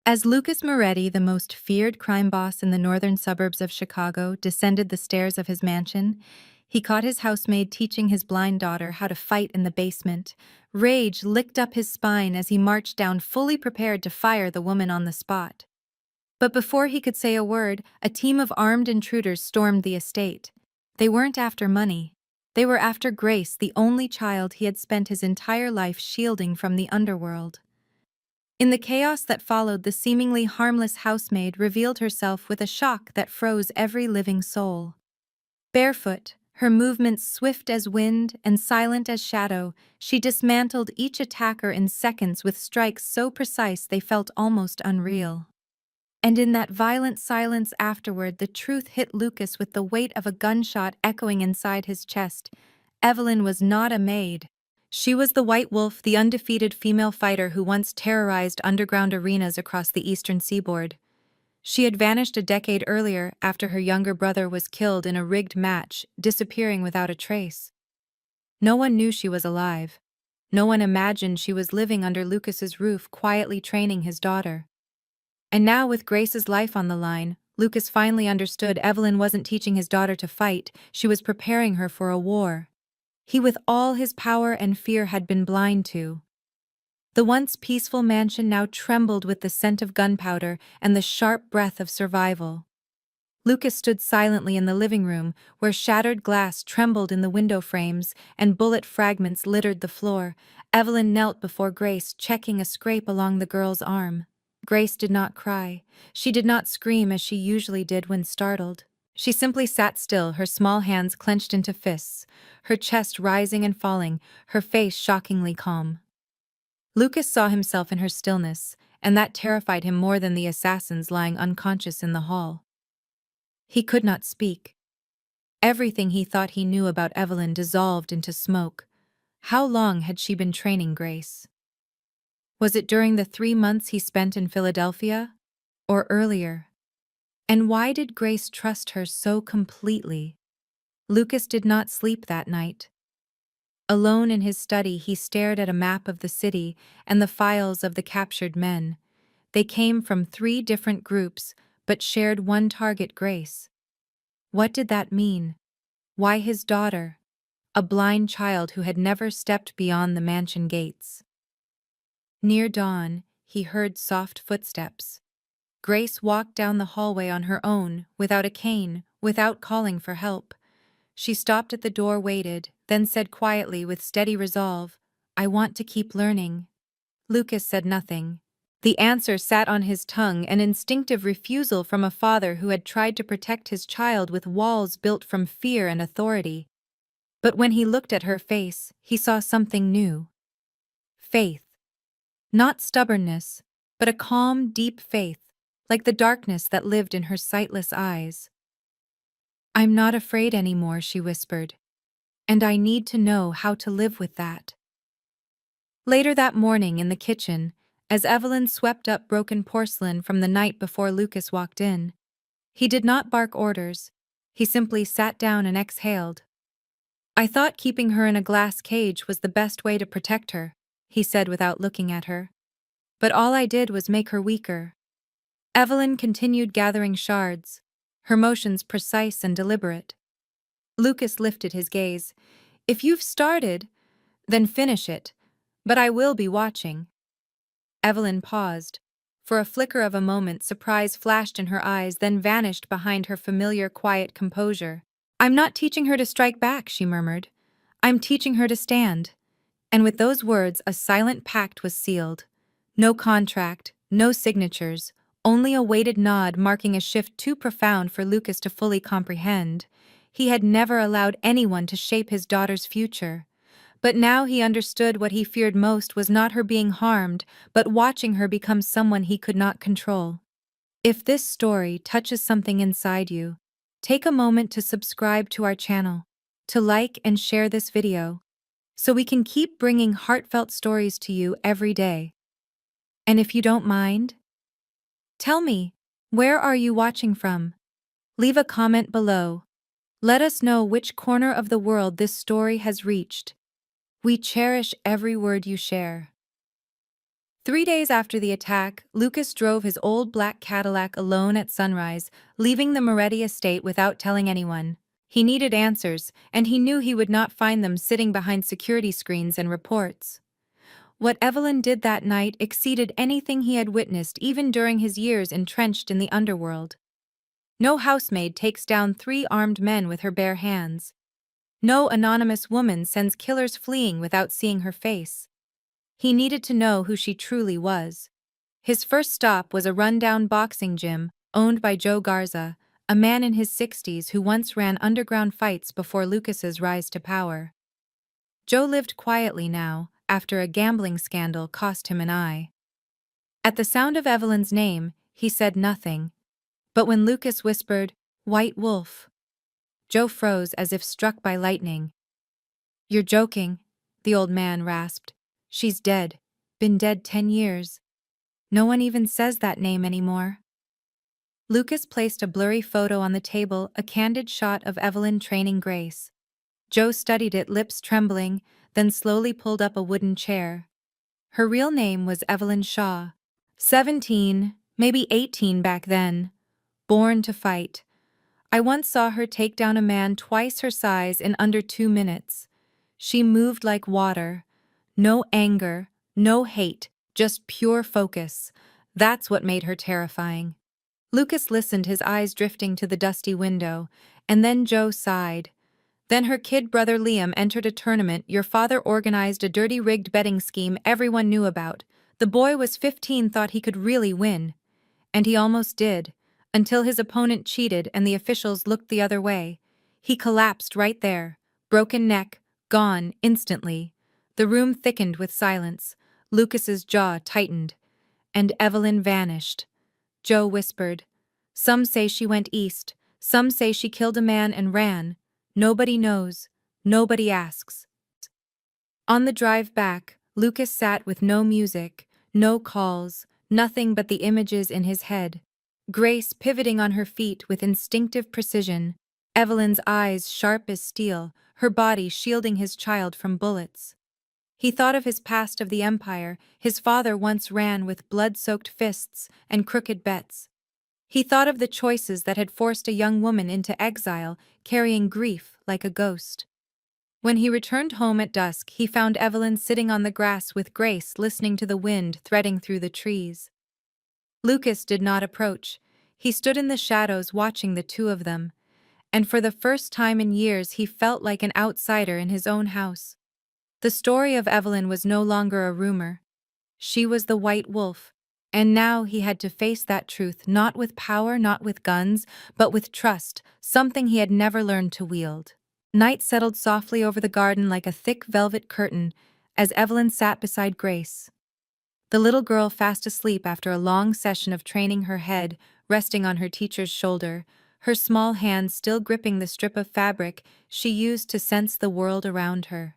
As Lucas Moretti, the most feared crime boss in the northern suburbs of Chicago, descended the stairs of his mansion, he caught his housemaid teaching his blind daughter how to fight in the basement. Rage licked up his spine as he marched down, fully prepared to fire the woman on the spot. But before he could say a word, a team of armed intruders stormed the estate. They weren't after money. They were after Grace, the only child he had spent his entire life shielding from the underworld. In the chaos that followed, the seemingly harmless housemaid revealed herself with a shock that froze every living soul. Barefoot, her movements swift as wind and silent as shadow, she dismantled each attacker in seconds with strikes so precise they felt almost unreal. And in that violent silence afterward, the truth hit Lucas with the weight of a gunshot echoing inside his chest. Evelyn was not a maid. She was the White Wolf, the undefeated female fighter who once terrorized underground arenas across the eastern seaboard. She had vanished a decade earlier after her younger brother was killed in a rigged match, disappearing without a trace. No one knew she was alive. No one imagined she was living under Lucas's roof, quietly training his daughter. And now, with Grace's life on the line, Lucas finally understood Evelyn wasn't teaching his daughter to fight, she was preparing her for a war he, with all his power and fear, had been blind to. The once peaceful mansion now trembled with the scent of gunpowder and the sharp breath of survival. Lucas stood silently in the living room, where shattered glass trembled in the window frames and bullet fragments littered the floor. Evelyn knelt before Grace, checking a scrape along the girl's arm. Grace did not cry. She did not scream as she usually did when startled. She simply sat still, her small hands clenched into fists, her chest rising and falling, her face shockingly calm. Lucas saw himself in her stillness, and that terrified him more than the assassins lying unconscious in the hall. He could not speak. Everything he thought he knew about Evelyn dissolved into smoke. How long had she been training Grace? Was it during the 3 months he spent in Philadelphia? Or earlier? And why did Grace trust her so completely? Lucas did not sleep that night. Alone in his study, he stared at a map of the city and the files of the captured men. They came from 3 different groups, but shared one target: Grace. What did that mean? Why his daughter, a blind child who had never stepped beyond the mansion gates? Near dawn, he heard soft footsteps. Grace walked down the hallway on her own, without a cane, without calling for help. She stopped at the door, waited, then said quietly with steady resolve, "I want to keep learning." Lucas said nothing. The answer sat on his tongue, an instinctive refusal from a father who had tried to protect his child with walls built from fear and authority. But when he looked at her face, he saw something new. Faith. Not stubbornness, but a calm, deep faith, like the darkness that lived in her sightless eyes. "I'm not afraid anymore," she whispered, "and I need to know how to live with that." Later that morning in the kitchen, as Evelyn swept up broken porcelain from the night before Lucas walked in, he did not bark orders. He simply sat down and exhaled. "I thought keeping her in a glass cage was the best way to protect her," he said without looking at her. "But all I did was make her weaker." Evelyn continued gathering shards, her motions precise and deliberate. Lucas lifted his gaze. "If you've started, then finish it, but I will be watching." Evelyn paused. For a flicker of a moment, surprise flashed in her eyes, then vanished behind her familiar quiet composure. "I'm not teaching her to strike back," she murmured. "I'm teaching her to stand." And with those words, a silent pact was sealed. No contract, no signatures, only a weighted nod marking a shift too profound for Lucas to fully comprehend. He had never allowed anyone to shape his daughter's future. But now he understood what he feared most was not her being harmed, but watching her become someone he could not control. If this story touches something inside you, take a moment to subscribe to our channel, to like and share this video, so we can keep bringing heartfelt stories to you every day. And if you don't mind, tell me, where are you watching from? Leave a comment below. Let us know which corner of the world this story has reached. We cherish every word you share. 3 days after the attack, Lucas drove his old black Cadillac alone at sunrise, leaving the Moretti estate without telling anyone. He needed answers, and he knew he would not find them sitting behind security screens and reports. What Evelyn did that night exceeded anything he had witnessed even during his years entrenched in the underworld. No housemaid takes down 3 armed men with her bare hands. No anonymous woman sends killers fleeing without seeing her face. He needed to know who she truly was. His first stop was a rundown boxing gym owned by Joe Garza, a man in his 60s who once ran underground fights before Lucas's rise to power. Joe lived quietly now, after a gambling scandal cost him an eye. At the sound of Evelyn's name, he said nothing. But when Lucas whispered, "White Wolf," Joe froze as if struck by lightning. "You're joking," the old man rasped. "She's dead. Been dead 10 years. No one even says that name anymore." Lucas placed a blurry photo on the table, a candid shot of Evelyn training Grace. Joe studied it, lips trembling, then slowly pulled up a wooden chair. Her real name was Evelyn Shaw. 17, maybe 18 back then. Born to fight. I once saw her take down a man twice her size in under 2 minutes. She moved like water. No anger, no hate, just pure focus. That's what made her terrifying. Lucas listened, his eyes drifting to the dusty window, and then Joe sighed. "Then her kid brother Liam entered a tournament your father organized, a dirty rigged betting scheme everyone knew about. The boy was 15, thought he could really win. And he almost did, until his opponent cheated and the officials looked the other way. He collapsed right there, broken neck, gone instantly." The room thickened with silence. Lucas's jaw tightened. "And Evelyn vanished." Joe whispered. "Some say she went east. Some say she killed a man and ran. Nobody knows. Nobody asks." On the drive back, Lucas sat with no music, no calls, nothing but the images in his head. Grace pivoting on her feet with instinctive precision, Evelyn's eyes sharp as steel, her body shielding his child from bullets. He thought of his past, of the empire his father once ran with blood-soaked fists and crooked bets. He thought of the choices that had forced a young woman into exile, carrying grief like a ghost. When he returned home at dusk, he found Evelyn sitting on the grass with Grace, listening to the wind threading through the trees. Lucas did not approach. He stood in the shadows watching the two of them, and for the first time in years he felt like an outsider in his own house. The story of Evelyn was no longer a rumor. She was the White Wolf, and now he had to face that truth, not with power, not with guns, but with trust, something he had never learned to wield. Night settled softly over the garden like a thick velvet curtain as Evelyn sat beside Grace. The little girl, fast asleep after a long session of training, her head resting on her teacher's shoulder, her small hand still gripping the strip of fabric she used to sense the world around her.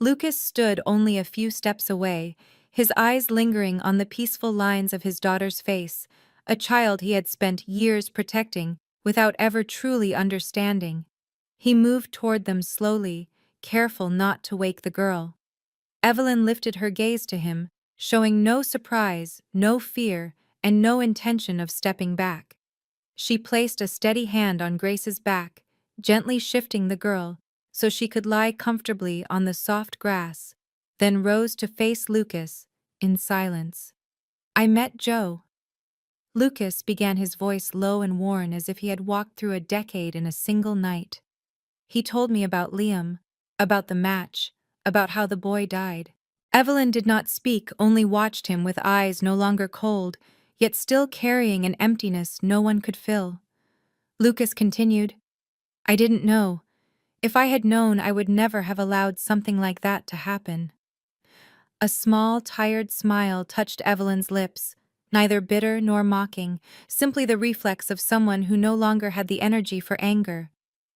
Lucas stood only a few steps away, his eyes lingering on the peaceful lines of his daughter's face, a child he had spent years protecting without ever truly understanding. He moved toward them slowly, careful not to wake the girl. Evelyn lifted her gaze to him, showing no surprise, no fear, and no intention of stepping back. She placed a steady hand on Grace's back, gently shifting the girl so she could lie comfortably on the soft grass, then rose to face Lucas, in silence. "I met Joe." Lucas began, his voice low and worn as if he had walked through a decade in a single night. "He told me about Liam, about the match, about how the boy died." Evelyn did not speak, only watched him with eyes no longer cold, yet still carrying an emptiness no one could fill. Lucas continued, "I didn't know. If I had known, I would never have allowed something like that to happen." A small, tired smile touched Evelyn's lips, neither bitter nor mocking, simply the reflex of someone who no longer had the energy for anger.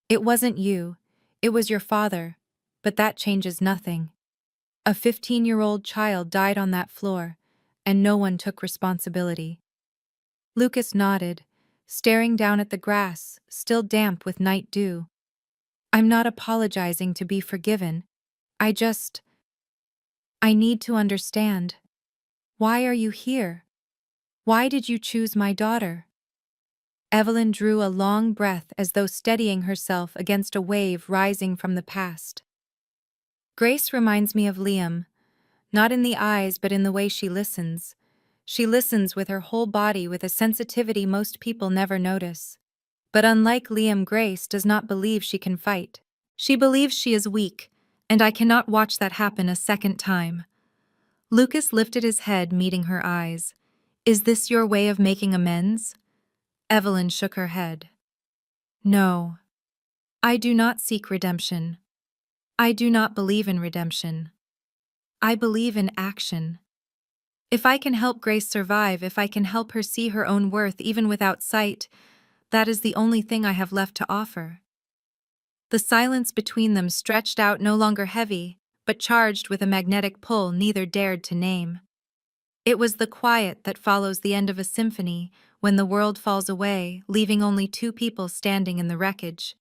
"It wasn't you. It was your father. But that changes nothing. A 15-year-old child died on that floor, and no one took responsibility." Lucas nodded, staring down at the grass, still damp with night dew. "I'm not apologizing to be forgiven. I need to understand." Why are you here? Why did you choose my daughter? Evelyn drew a long breath as though steadying herself against a wave rising from the past. Grace reminds me of Liam, not in the eyes but in the way she listens. She listens with her whole body with a sensitivity most people never notice. But unlike Liam, Grace does not believe she can fight. She believes she is weak, and I cannot watch that happen a second time. Lucas lifted his head, meeting her eyes. Is this your way of making amends? Evelyn shook her head. No. I do not seek redemption. I do not believe in redemption. I believe in action. If I can help Grace survive, if I can help her see her own worth even without sight, that is the only thing I have left to offer. The silence between them stretched out, no longer heavy, but charged with a magnetic pull neither dared to name. It was the quiet that follows the end of a symphony, when the world falls away, leaving only two people standing in the wreckage.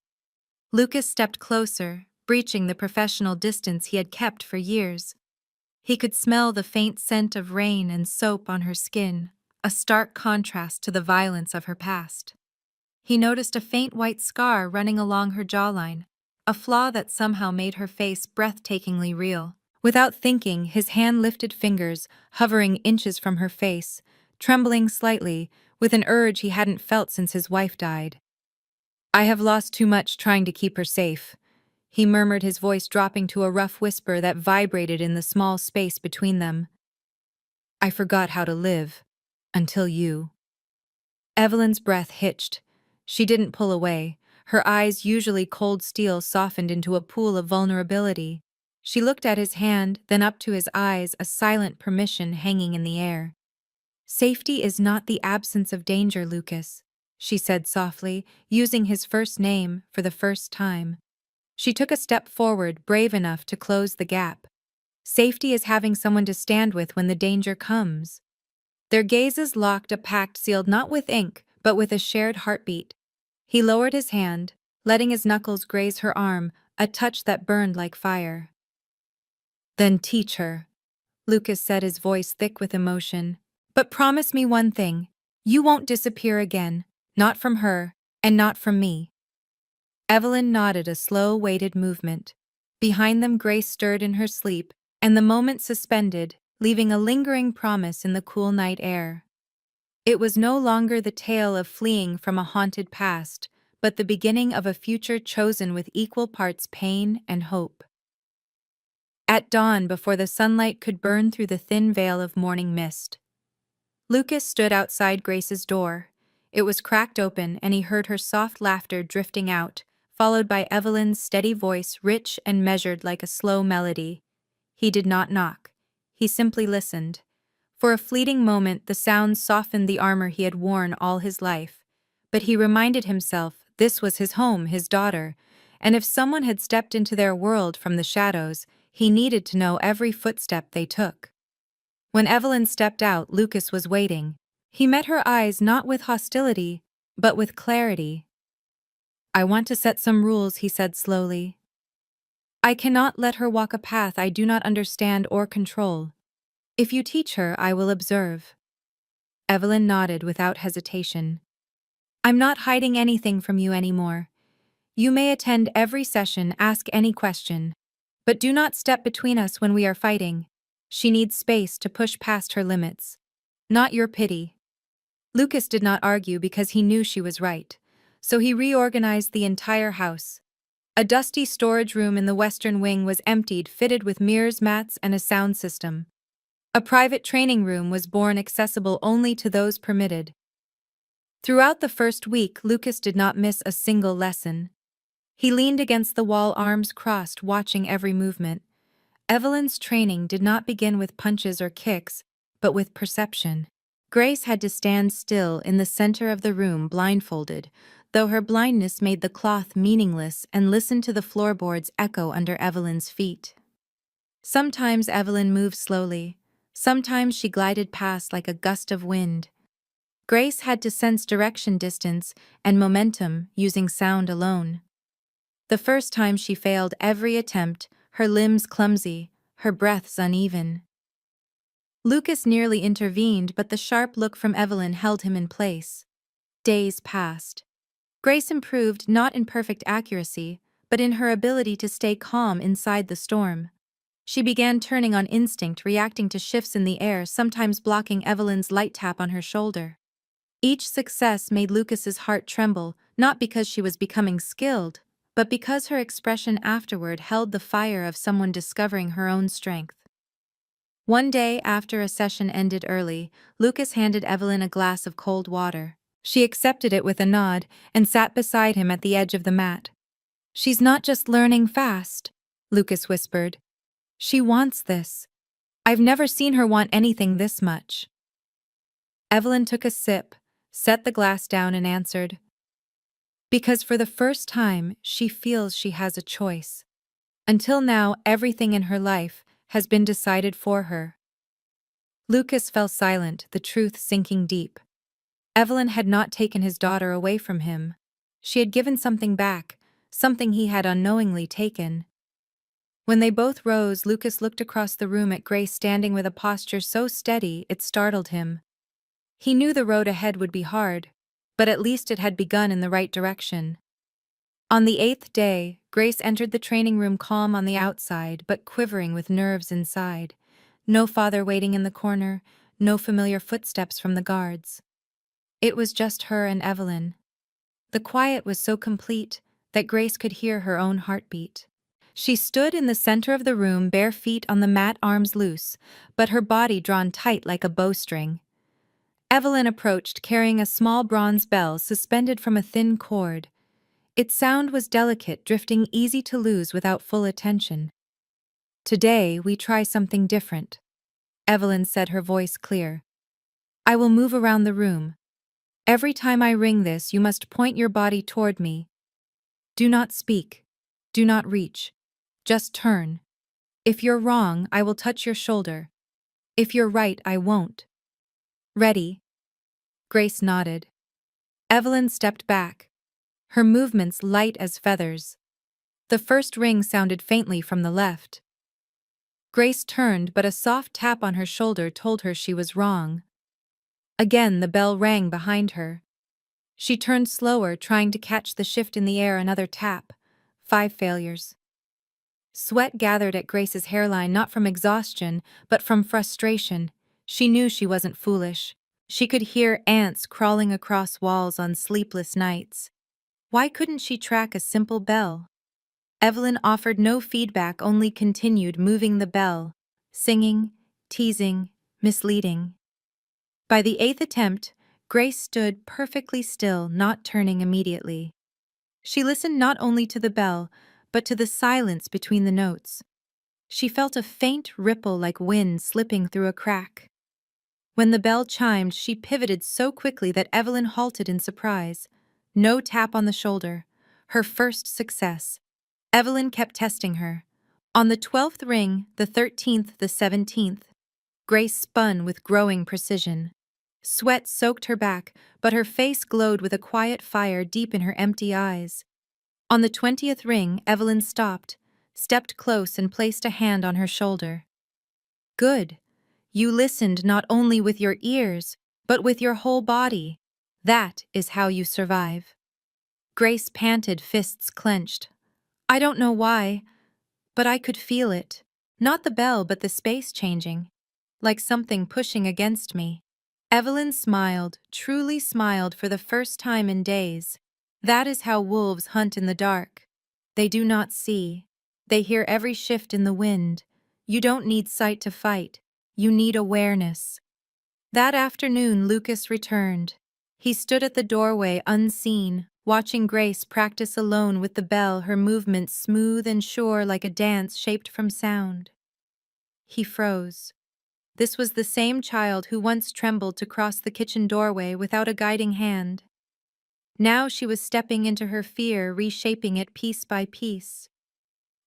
Lucas stepped closer, breaching the professional distance he had kept for years. He could smell the faint scent of rain and soap on her skin, a stark contrast to the violence of her past. He noticed a faint white scar running along her jawline, a flaw that somehow made her face breathtakingly real. Without thinking, his hand lifted fingers, hovering inches from her face, trembling slightly, with an urge he hadn't felt since his wife died. I have lost too much trying to keep her safe, he murmured, his voice dropping to a rough whisper that vibrated in the small space between them. I forgot how to live. Until you. Evelyn's breath hitched. She didn't pull away. Her eyes, usually cold steel, softened into a pool of vulnerability. She looked at his hand, then up to his eyes, a silent permission hanging in the air. Safety is not the absence of danger, Lucas, she said softly, using his first name for the first time. She took a step forward, brave enough to close the gap. Safety is having someone to stand with when the danger comes. Their gazes locked, a pact sealed not with ink, but with a shared heartbeat. He lowered his hand, letting his knuckles graze her arm, a touch that burned like fire. Then teach her, Lucas said, his voice thick with emotion. But promise me one thing. You won't disappear again, not from her, and not from me. Evelyn nodded, a slow, weighted movement. Behind them, Grace stirred in her sleep, and the moment suspended, leaving a lingering promise in the cool night air. It was no longer the tale of fleeing from a haunted past, but the beginning of a future chosen with equal parts pain and hope. At dawn, before the sunlight could burn through the thin veil of morning mist, Lucas stood outside Grace's door. It was cracked open, and he heard her soft laughter drifting out, followed by Evelyn's steady voice, rich and measured like a slow melody. He did not knock. He simply listened. For a fleeting moment, the sounds softened the armor he had worn all his life. But he reminded himself this was his home, his daughter, and if someone had stepped into their world from the shadows, he needed to know every footstep they took. When Evelyn stepped out, Lucas was waiting. He met her eyes not with hostility, but with clarity. I want to set some rules, he said slowly. I cannot let her walk a path I do not understand or control. If you teach her, I will observe. Evelyn nodded without hesitation. I'm not hiding anything from you anymore. You may attend every session, ask any question. But do not step between us when we are fighting. She needs space to push past her limits. Not your pity. Lucas did not argue because he knew she was right. So he reorganized the entire house. A dusty storage room in the western wing was emptied, fitted with mirrors, mats, and a sound system. A private training room was born, accessible only to those permitted. Throughout the first week, Lucas did not miss a single lesson. He leaned against the wall, arms crossed, watching every movement. Evelyn's training did not begin with punches or kicks, but with perception. Grace had to stand still in the center of the room, blindfolded, though her blindness made the cloth meaningless, and listen to the floorboards echo under Evelyn's feet. Sometimes Evelyn moved slowly. Sometimes she glided past like a gust of wind. Grace had to sense direction, distance, and momentum using sound alone. The first time she failed every attempt, her limbs clumsy, her breaths uneven. Lucas nearly intervened, but the sharp look from Evelyn held him in place. Days passed. Grace improved not in perfect accuracy, but in her ability to stay calm inside the storm. She began turning on instinct, reacting to shifts in the air, sometimes blocking Evelyn's light tap on her shoulder. Each success made Lucas's heart tremble, not because she was becoming skilled, but because her expression afterward held the fire of someone discovering her own strength. One day, after a session ended early, Lucas handed Evelyn a glass of cold water. She accepted it with a nod and sat beside him at the edge of the mat. "She's not just learning fast," Lucas whispered. "She wants this. I've never seen her want anything this much." Evelyn took a sip, set the glass down and answered, "Because for the first time, she feels she has a choice. Until now, everything in her life has been decided for her." Lucas fell silent, the truth sinking deep. Evelyn had not taken his daughter away from him. She had given something back, something he had unknowingly taken. When they both rose, Lucas looked across the room at Grace standing with a posture so steady it startled him. He knew the road ahead would be hard, but at least it had begun in the right direction. On the 8th day, Grace entered the training room calm on the outside but quivering with nerves inside. No father waiting in the corner, no familiar footsteps from the guards. It was just her and Evelyn. The quiet was so complete that Grace could hear her own heartbeat. She stood in the center of the room, bare feet on the mat, arms loose, but her body drawn tight like a bowstring. Evelyn approached, carrying a small bronze bell suspended from a thin cord. Its sound was delicate, drifting easy to lose without full attention. "Today, we try something different," Evelyn said, her voice clear. "I will move around the room. Every time I ring this, you must point your body toward me. Do not speak. Do not reach. Just turn. If you're wrong, I will touch your shoulder. If you're right, I won't. Ready?" Grace nodded. Evelyn stepped back, her movements light as feathers. The first ring sounded faintly from the left. Grace turned, but a soft tap on her shoulder told her she was wrong. Again, the bell rang behind her. She turned slower, trying to catch the shift in the air. Another tap. 5 failures. Sweat gathered at Grace's hairline, not from exhaustion, but from frustration. She knew she wasn't foolish. She could hear ants crawling across walls on sleepless nights. Why couldn't she track a simple bell? Evelyn offered no feedback, only continued moving the bell, singing, teasing, misleading. By the 8th attempt, Grace stood perfectly still, not turning immediately. She listened not only to the bell, but to the silence between the notes. She felt a faint ripple like wind slipping through a crack. When the bell chimed, she pivoted so quickly that Evelyn halted in surprise. No tap on the shoulder. Her first success. Evelyn kept testing her. On the 12th ring, the 13th, the 17th, Grace spun with growing precision. Sweat soaked her back, but her face glowed with a quiet fire deep in her empty eyes. On the 20th ring, Evelyn stopped, stepped close and placed a hand on her shoulder. "Good. You listened not only with your ears, but with your whole body. That is how you survive." Grace panted, fists clenched. "I don't know why, but I could feel it. Not the bell, but the space changing. Like something pushing against me." Evelyn smiled, truly smiled for the first time in days. That is how wolves hunt in the dark. They do not see. They hear every shift in the wind. You don't need sight to fight. You need awareness. That afternoon, Lucas returned. He stood at the doorway, unseen, watching Grace practice alone with the bell, her movements smooth and sure like a dance shaped from sound. He froze. This was the same child who once trembled to cross the kitchen doorway without a guiding hand. Now she was stepping into her fear, reshaping it piece by piece.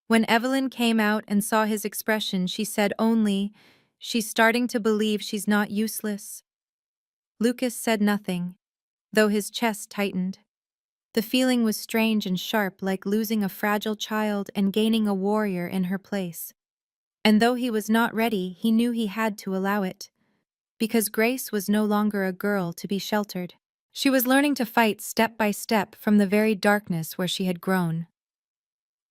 When Evelyn came out and saw his expression, she said only, "She's starting to believe she's not useless." Lucas said nothing, though his chest tightened. The feeling was strange and sharp, like losing a fragile child and gaining a warrior in her place. And though he was not ready, he knew he had to allow it. because Grace was no longer a girl to be sheltered. She was learning to fight step by step from the very darkness where she had grown.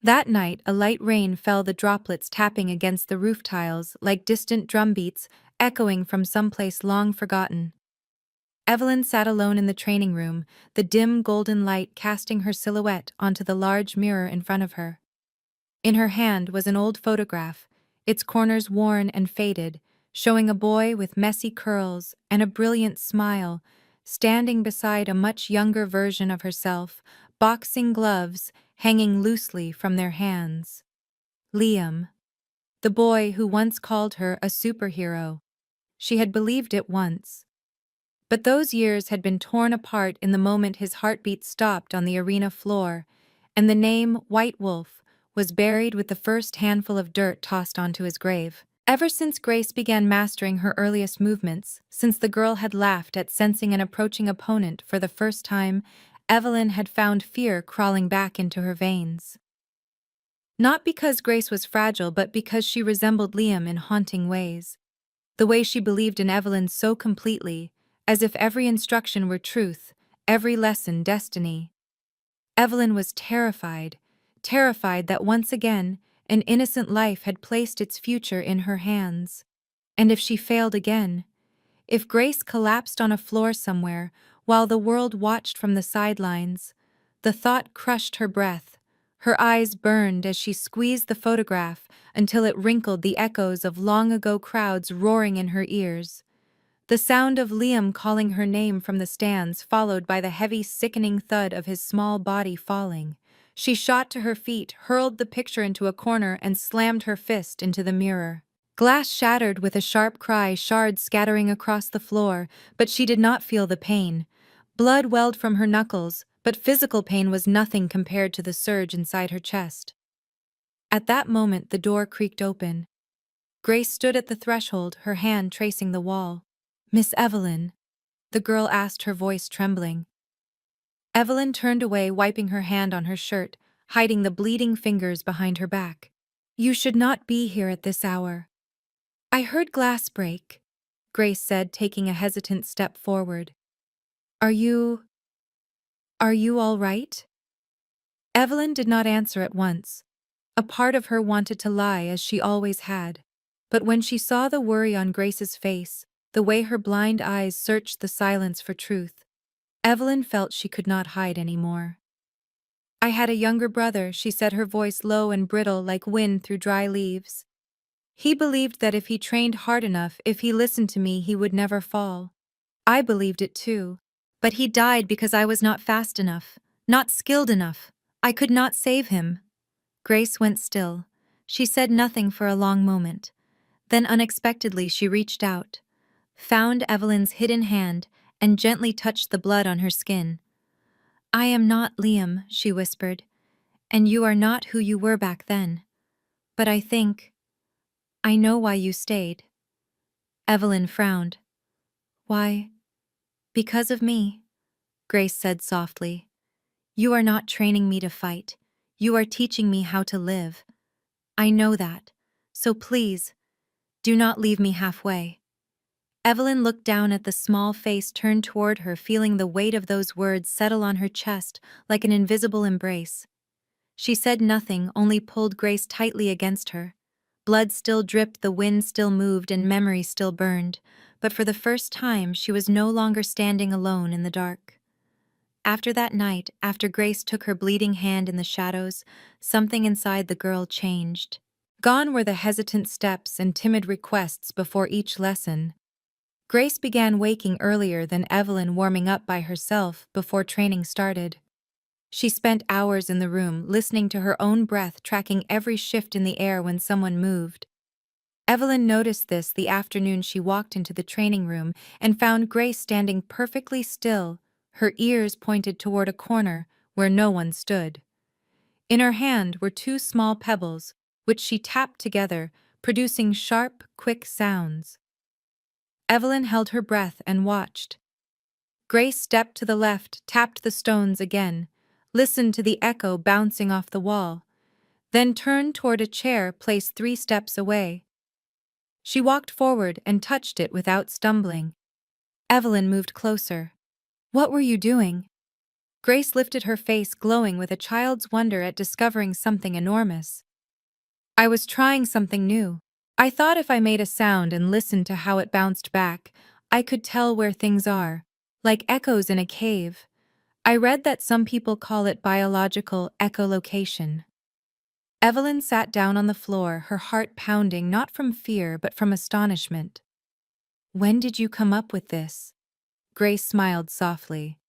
That night, a light rain fell, the droplets tapping against the roof tiles like distant drumbeats echoing from someplace long forgotten. Evelyn sat alone in the training room, the dim golden light casting her silhouette onto the large mirror in front of her. In her hand was an old photograph, its corners worn and faded, showing a boy with messy curls and a brilliant smile, standing beside a much younger version of herself, boxing gloves hanging loosely from their hands. Liam. The boy who once called her a superhero. She had believed it once. But those years had been torn apart in the moment his heartbeat stopped on the arena floor, and the name White Wolf was buried with the first handful of dirt tossed onto his grave. Ever since Grace began mastering her earliest movements, since the girl had laughed at sensing an approaching opponent for the first time, Evelyn had found fear crawling back into her veins. Not because Grace was fragile, but because she resembled Liam in haunting ways. The way she believed in Evelyn so completely, as if every instruction were truth, every lesson destiny. Evelyn was terrified that once again, an innocent life had placed its future in her hands. And if she failed again, if Grace collapsed on a floor somewhere while the world watched from the sidelines, the thought crushed her breath. Her eyes burned as she squeezed the photograph until it wrinkled, the echoes of long-ago crowds roaring in her ears. The sound of Liam calling her name from the stands, followed by the heavy, sickening thud of his small body falling. She shot to her feet, hurled the picture into a corner, and slammed her fist into the mirror. Glass shattered with a sharp cry, shards scattering across the floor, but she did not feel the pain. Blood welled from her knuckles, but physical pain was nothing compared to the surge inside her chest. At that moment, the door creaked open. Grace stood at the threshold, her hand tracing the wall. "Miss Evelyn?" the girl asked, her voice trembling. Evelyn turned away, wiping her hand on her shirt, hiding the bleeding fingers behind her back. "You should not be here at this hour." "I heard glass break," Grace said, taking a hesitant step forward. Are you all right?" Evelyn did not answer at once. A part of her wanted to lie, as she always had. But when she saw the worry on Grace's face, the way her blind eyes searched the silence for truth, Evelyn felt she could not hide anymore. "I had a younger brother," she said, her voice low and brittle like wind through dry leaves. "He believed that if he trained hard enough, if he listened to me, he would never fall. I believed it too. But he died because I was not fast enough, not skilled enough. I could not save him." Grace went still. She said nothing for a long moment. Then unexpectedly she reached out, found Evelyn's hidden hand, and gently touched the blood on her skin. "I am not Liam," she whispered, "and you are not who you were back then. But I know why you stayed." Evelyn frowned. "Why? Because of me," Grace said softly. "You are not training me to fight. You are teaching me how to live. I know that. So please, do not leave me halfway." Evelyn looked down at the small face turned toward her, feeling the weight of those words settle on her chest like an invisible embrace. She said nothing, only pulled Grace tightly against her. Blood still dripped, the wind still moved, and memory still burned, but for the first time she was no longer standing alone in the dark. After that night, after Grace took her bleeding hand in the shadows, something inside the girl changed. Gone were the hesitant steps and timid requests before each lesson. Grace began waking earlier than Evelyn, warming up by herself before training started. She spent hours in the room, listening to her own breath, tracking every shift in the air when someone moved. Evelyn noticed this the afternoon she walked into the training room and found Grace standing perfectly still, her ears pointed toward a corner where no one stood. In her hand were two small pebbles, which she tapped together, producing sharp, quick sounds. Evelyn held her breath and watched. Grace stepped to the left, tapped the stones again, listened to the echo bouncing off the wall, then turned toward a chair placed 3 steps away. She walked forward and touched it without stumbling. Evelyn moved closer. "What were you doing?" Grace lifted her face, glowing with a child's wonder at discovering something enormous. "I was trying something new. I thought if I made a sound and listened to how it bounced back, I could tell where things are, like echoes in a cave. I read that some people call it biological echolocation." Evelyn sat down on the floor, her heart pounding not from fear but from astonishment. "When did you come up with this?" Grace smiled softly.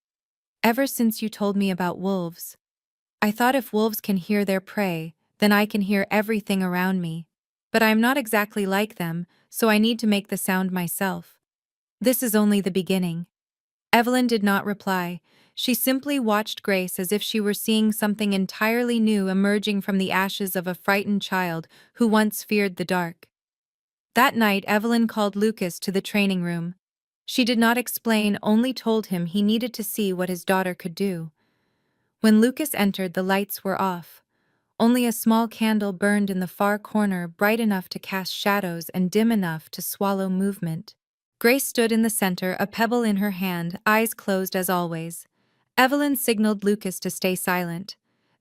"Ever since you told me about wolves. I thought if wolves can hear their prey, then I can hear everything around me. But I am not exactly like them, so I need to make the sound myself. This is only the beginning." Evelyn did not reply. She simply watched Grace as if she were seeing something entirely new emerging from the ashes of a frightened child who once feared the dark. That night, Evelyn called Lucas to the training room. She did not explain, only told him he needed to see what his daughter could do. When Lucas entered, the lights were off. Only a small candle burned in the far corner, bright enough to cast shadows and dim enough to swallow movement. Grace stood in the center, a pebble in her hand, eyes closed as always. Evelyn signaled Lucas to stay silent.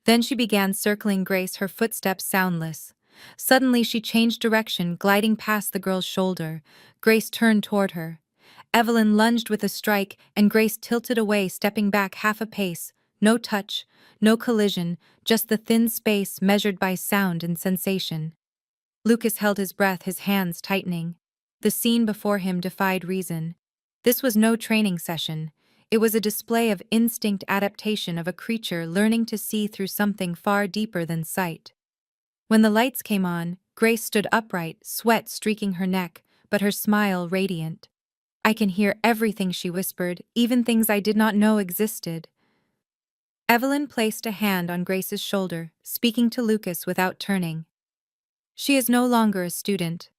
Then she began circling Grace, her footsteps soundless. Suddenly she changed direction, gliding past the girl's shoulder. Grace turned toward her. Evelyn lunged with a strike, and Grace tilted away, stepping back half a pace. No touch, no collision, just the thin space measured by sound and sensation. Lucas held his breath, his hands tightening. The scene before him defied reason. This was no training session. It was a display of instinct adaptation of a creature learning to see through something far deeper than sight. When the lights came on, Grace stood upright, sweat streaking her neck, but her smile radiant. "I can hear everything," she whispered, "even things I did not know existed." Evelyn placed a hand on Grace's shoulder, speaking to Lucas without turning. "She is no longer a student.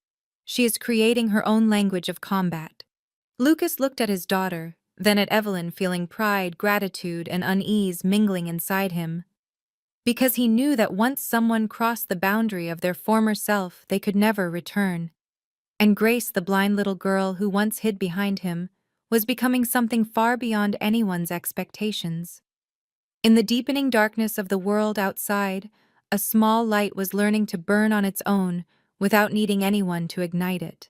She is creating her own language of combat." Lucas looked at his daughter, then at Evelyn, feeling pride, gratitude, and unease mingling inside him. Because he knew that once someone crossed the boundary of their former self, they could never return. And Grace, the blind little girl who once hid behind him, was becoming something far beyond anyone's expectations. In the deepening darkness of the world outside, a small light was learning to burn on its own without needing anyone to ignite it.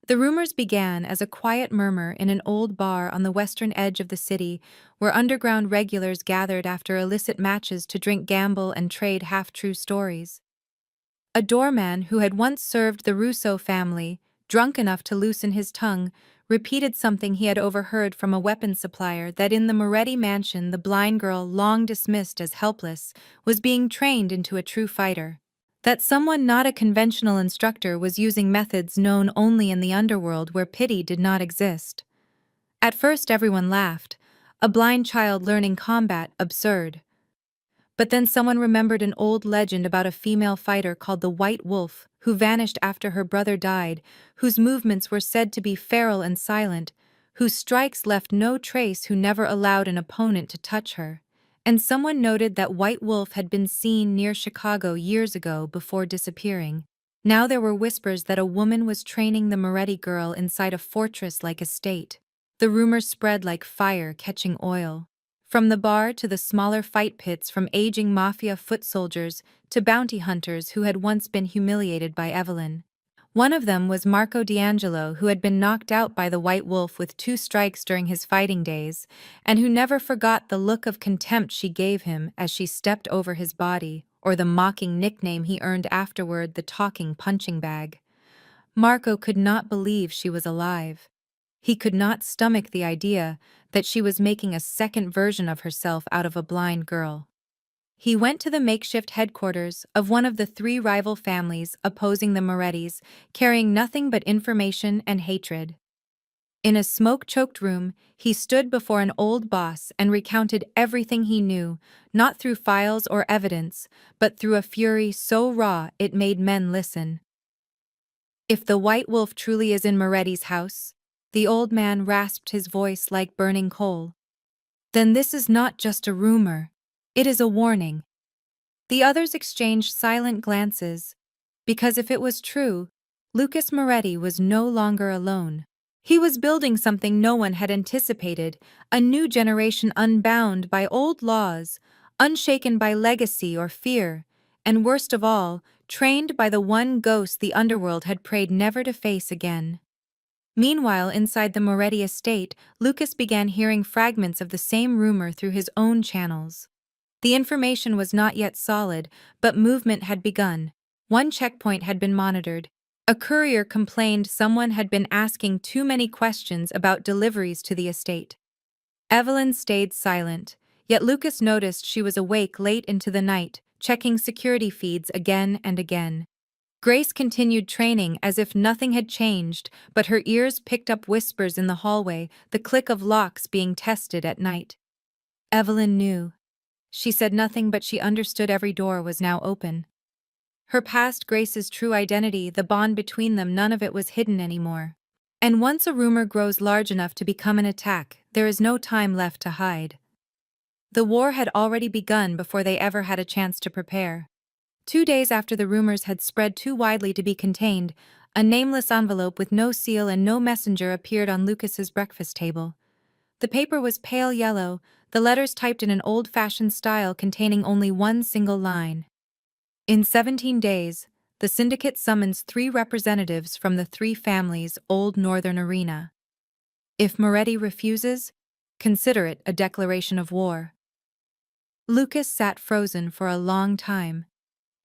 The rumors began as a quiet murmur in an old bar on the western edge of the city, where underground regulars gathered after illicit matches to drink, gamble, and trade half-true stories. A doorman who had once served the Russo family, drunk enough to loosen his tongue, repeated something he had overheard from a weapons supplier, that in the Moretti mansion the blind girl, long dismissed as helpless, was being trained into a true fighter. That someone not a conventional instructor was using methods known only in the underworld where pity did not exist. At first everyone laughed. A blind child learning combat, absurd. But then someone remembered an old legend about a female fighter called the White Wolf, who vanished after her brother died, whose movements were said to be feral and silent, whose strikes left no trace, who never allowed an opponent to touch her. And someone noted that White Wolf had been seen near Chicago years ago before disappearing. Now there were whispers that a woman was training the Moretti girl inside a fortress-like estate. The rumors spread like fire catching oil. From the bar to the smaller fight pits, from aging Mafia foot soldiers to bounty hunters who had once been humiliated by Evelyn. One of them was Marco D'Angelo, who had been knocked out by the White Wolf with 2 strikes during his fighting days, and who never forgot the look of contempt she gave him as she stepped over his body, or the mocking nickname he earned afterward, the talking punching bag. Marco could not believe she was alive. He could not stomach the idea that she was making a second version of herself out of a blind girl. He went to the makeshift headquarters of one of the 3 rival families opposing the Morettis, carrying nothing but information and hatred. In a smoke-choked room, he stood before an old boss and recounted everything he knew, not through files or evidence, but through a fury so raw it made men listen. "If the White Wolf truly is in Moretti's house," the old man rasped, his voice like burning coal, "then this is not just a rumor. It is a warning." The others exchanged silent glances, because if it was true, Lucas Moretti was no longer alone. He was building something no one had anticipated, a new generation unbound by old laws, unshaken by legacy or fear, and worst of all, trained by the one ghost the underworld had prayed never to face again. Meanwhile, inside the Moretti estate, Lucas began hearing fragments of the same rumor through his own channels. The information was not yet solid, but movement had begun. One checkpoint had been monitored. A courier complained someone had been asking too many questions about deliveries to the estate. Evelyn stayed silent, yet Lucas noticed she was awake late into the night, checking security feeds again and again. Grace continued training as if nothing had changed, but her ears picked up whispers in the hallway, the click of locks being tested at night. Evelyn knew. She said nothing, but she understood every door was now open. Her past, Grace's true identity, the bond between them, none of it was hidden anymore. And once a rumor grows large enough to become an attack, there is no time left to hide. The war had already begun before they ever had a chance to prepare. 2 days after the rumors had spread too widely to be contained, a nameless envelope with no seal and no messenger appeared on Lucas's breakfast table. The paper was pale yellow, the letters typed in an old-fashioned style containing only one single line. In 17 days, the syndicate summons 3 representatives from the 3 families' old northern arena. If Moretti refuses, consider it a declaration of war. Lucas sat frozen for a long time,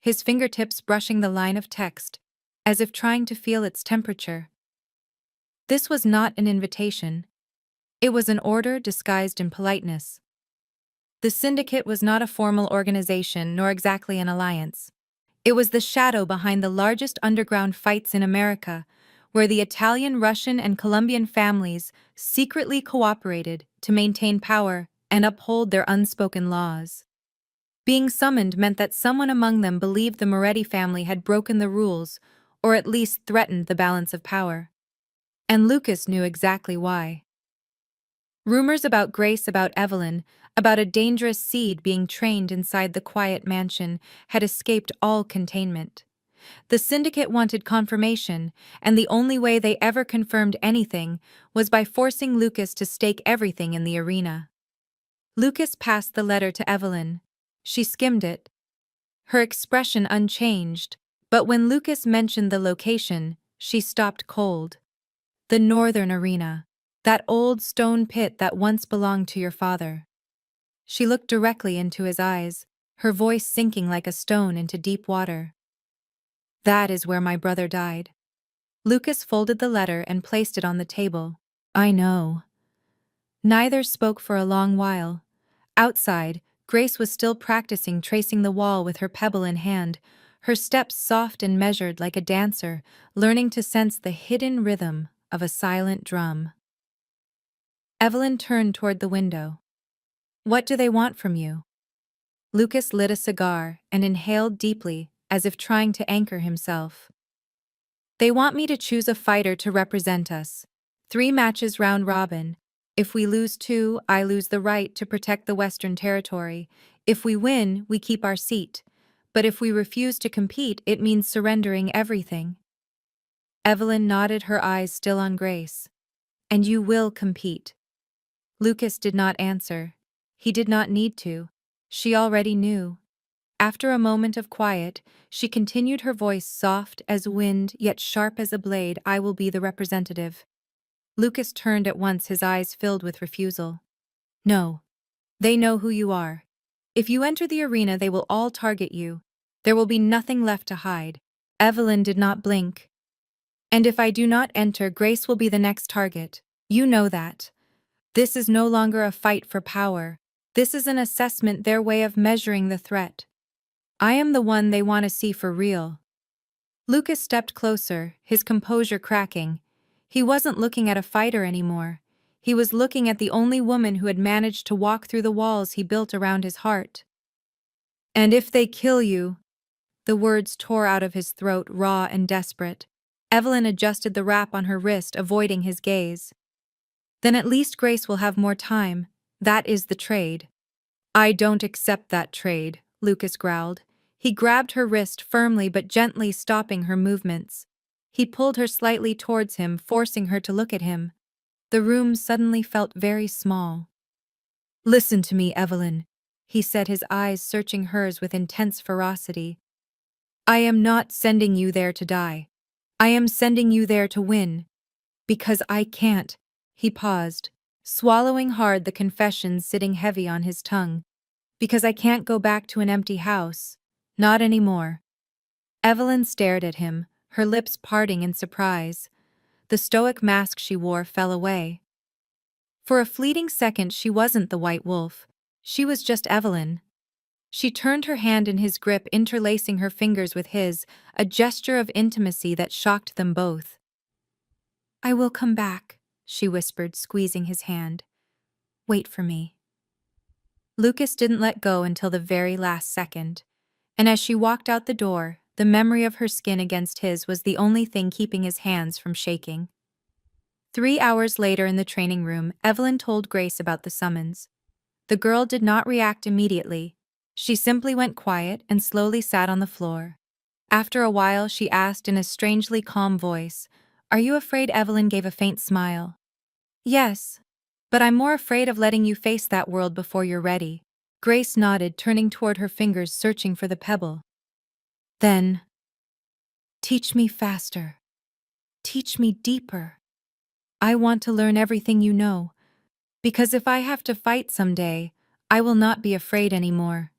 his fingertips brushing the line of text, as if trying to feel its temperature. This was not an invitation. It was an order disguised in politeness. The syndicate was not a formal organization nor exactly an alliance. It was the shadow behind the largest underground fights in America, where the Italian, Russian, and Colombian families secretly cooperated to maintain power and uphold their unspoken laws. Being summoned meant that someone among them believed the Moretti family had broken the rules, or at least threatened the balance of power. And Lucas knew exactly why. Rumors about Grace, about Evelyn, about a dangerous seed being trained inside the quiet mansion had escaped all containment. The syndicate wanted confirmation, and the only way they ever confirmed anything was by forcing Lucas to stake everything in the arena. Lucas passed the letter to Evelyn. She skimmed it, her expression unchanged, but when Lucas mentioned the location, she stopped cold. The northern arena. That old stone pit that once belonged to your father. She looked directly into his eyes, her voice sinking like a stone into deep water. That is where my brother died. Lucas folded the letter and placed it on the table. I know. Neither spoke for a long while. Outside, Grace was still practicing tracing the wall with her pebble in hand, her steps soft and measured like a dancer, learning to sense the hidden rhythm of a silent drum. Evelyn turned toward the window. What do they want from you? Lucas lit a cigar and inhaled deeply, as if trying to anchor himself. They want me to choose a fighter to represent us. 3 matches round robin. If we lose 2, I lose the right to protect the Western Territory. If we win, we keep our seat. But if we refuse to compete, it means surrendering everything. Evelyn nodded, her eyes still on Grace. And you will compete. Lucas did not answer. He did not need to. She already knew. After a moment of quiet, she continued, her voice soft as wind yet sharp as a blade. I will be the representative. Lucas turned at once, his eyes filled with refusal. No. They know who you are. If you enter the arena, they will all target you. There will be nothing left to hide. Evelyn did not blink. And if I do not enter, Grace will be the next target. You know that. This is no longer a fight for power. This is an assessment, their way of measuring the threat. I am the one they want to see for real. Lucas stepped closer, his composure cracking. He wasn't looking at a fighter anymore. He was looking at the only woman who had managed to walk through the walls he built around his heart. And if they kill you, the words tore out of his throat, raw and desperate. Evelyn adjusted the wrap on her wrist, avoiding his gaze. Then at least Grace will have more time. That is the trade. I don't accept that trade, Lucas growled. He grabbed her wrist firmly but gently, stopping her movements. He pulled her slightly towards him, forcing her to look at him. The room suddenly felt very small. "Listen to me, Evelyn," he said, his eyes searching hers with intense ferocity. "I am not sending you there to die. I am sending you there to win. Because I can't." He paused, swallowing hard, the confession sitting heavy on his tongue. "Because I can't go back to an empty house. Not anymore." Evelyn stared at him, her lips parting in surprise. The stoic mask she wore fell away. For a fleeting second she wasn't the White Wolf. She was just Evelyn. She turned her hand in his grip, interlacing her fingers with his, a gesture of intimacy that shocked them both. "I will come back," she whispered, squeezing his hand. "Wait for me." Lucas didn't let go until the very last second, and as she walked out the door, the memory of her skin against his was the only thing keeping his hands from shaking. 3 hours later in the training room, Evelyn told Grace about the summons. The girl did not react immediately. She simply went quiet and slowly sat on the floor. After a while, she asked in a strangely calm voice, "Are you afraid?" Evelyn gave a faint smile. "Yes, but I'm more afraid of letting you face that world before you're ready." Grace nodded, turning toward her fingers, searching for the pebble. "Then, teach me faster. Teach me deeper. I want to learn everything you know, because if I have to fight someday, I will not be afraid anymore."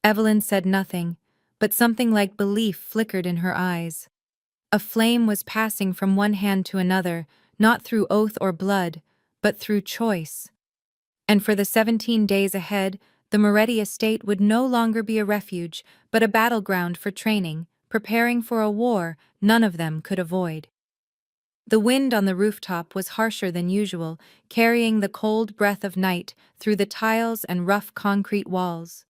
Evelyn said nothing, but something like belief flickered in her eyes. A flame was passing from one hand to another, not through oath or blood, but through choice. And for the 17 days ahead, the Moretti estate would no longer be a refuge, but a battleground for training, preparing for a war none of them could avoid. The wind on the rooftop was harsher than usual, carrying the cold breath of night through the tiles and rough concrete walls.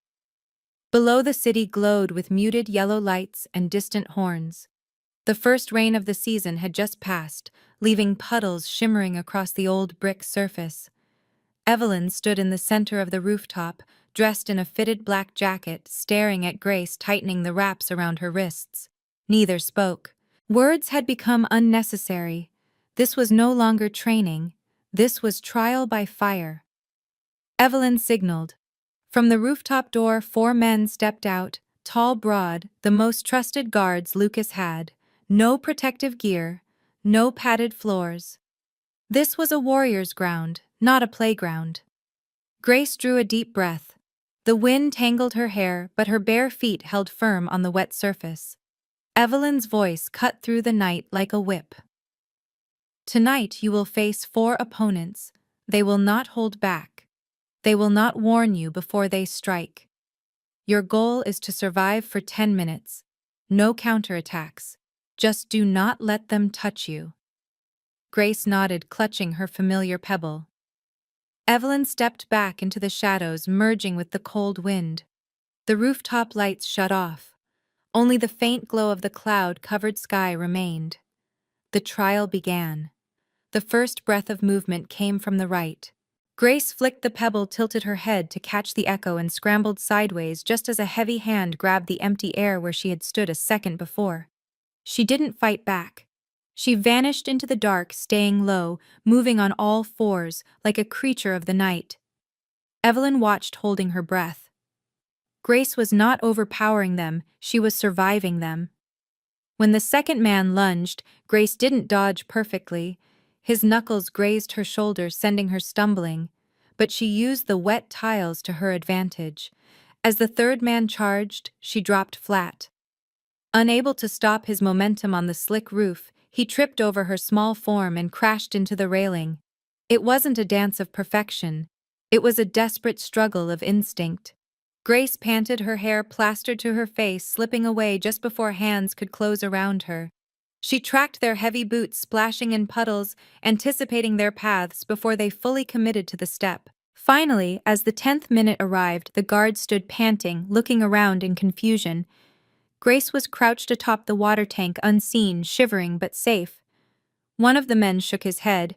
Below, the city glowed with muted yellow lights and distant horns. The first rain of the season had just passed, leaving puddles shimmering across the old brick surface. Evelyn stood in the center of the rooftop, dressed in a fitted black jacket, staring at Grace tightening the wraps around her wrists. Neither spoke. Words had become unnecessary. This was no longer training. This was trial by fire. Evelyn signaled. From the rooftop door, 4 men stepped out, tall, broad, the most trusted guards Lucas had. No protective gear, no padded floors. This was a warrior's ground, not a playground. Grace drew a deep breath. The wind tangled her hair, but her bare feet held firm on the wet surface. Evelyn's voice cut through the night like a whip. "Tonight you will face 4 opponents. They will not hold back. They will not warn you before they strike. Your goal is to survive for 10 minutes. No counterattacks. Just do not let them touch you." Grace nodded, clutching her familiar pebble. Evelyn stepped back into the shadows, merging with the cold wind. The rooftop lights shut off. Only the faint glow of the cloud-covered sky remained. The trial began. The first breath of movement came from the right. Grace flicked the pebble, tilted her head to catch the echo, and scrambled sideways just as a heavy hand grabbed the empty air where she had stood a second before. She didn't fight back. She vanished into the dark, staying low, moving on all 4s like a creature of the night. Evelyn watched, holding her breath. Grace was not overpowering them, she was surviving them. When the second man lunged, Grace didn't dodge perfectly. His knuckles grazed her shoulder, sending her stumbling, but she used the wet tiles to her advantage. As the third man charged, she dropped flat. Unable to stop his momentum on the slick roof, he tripped over her small form and crashed into the railing. It wasn't a dance of perfection. It was a desperate struggle of instinct. Grace panted, her hair plastered to her face, slipping away just before hands could close around her. She tracked their heavy boots splashing in puddles, anticipating their paths before they fully committed to the step. Finally, as the 10th minute arrived, the guard stood panting, looking around in confusion. Grace was crouched atop the water tank, unseen, shivering but safe. One of the men shook his head.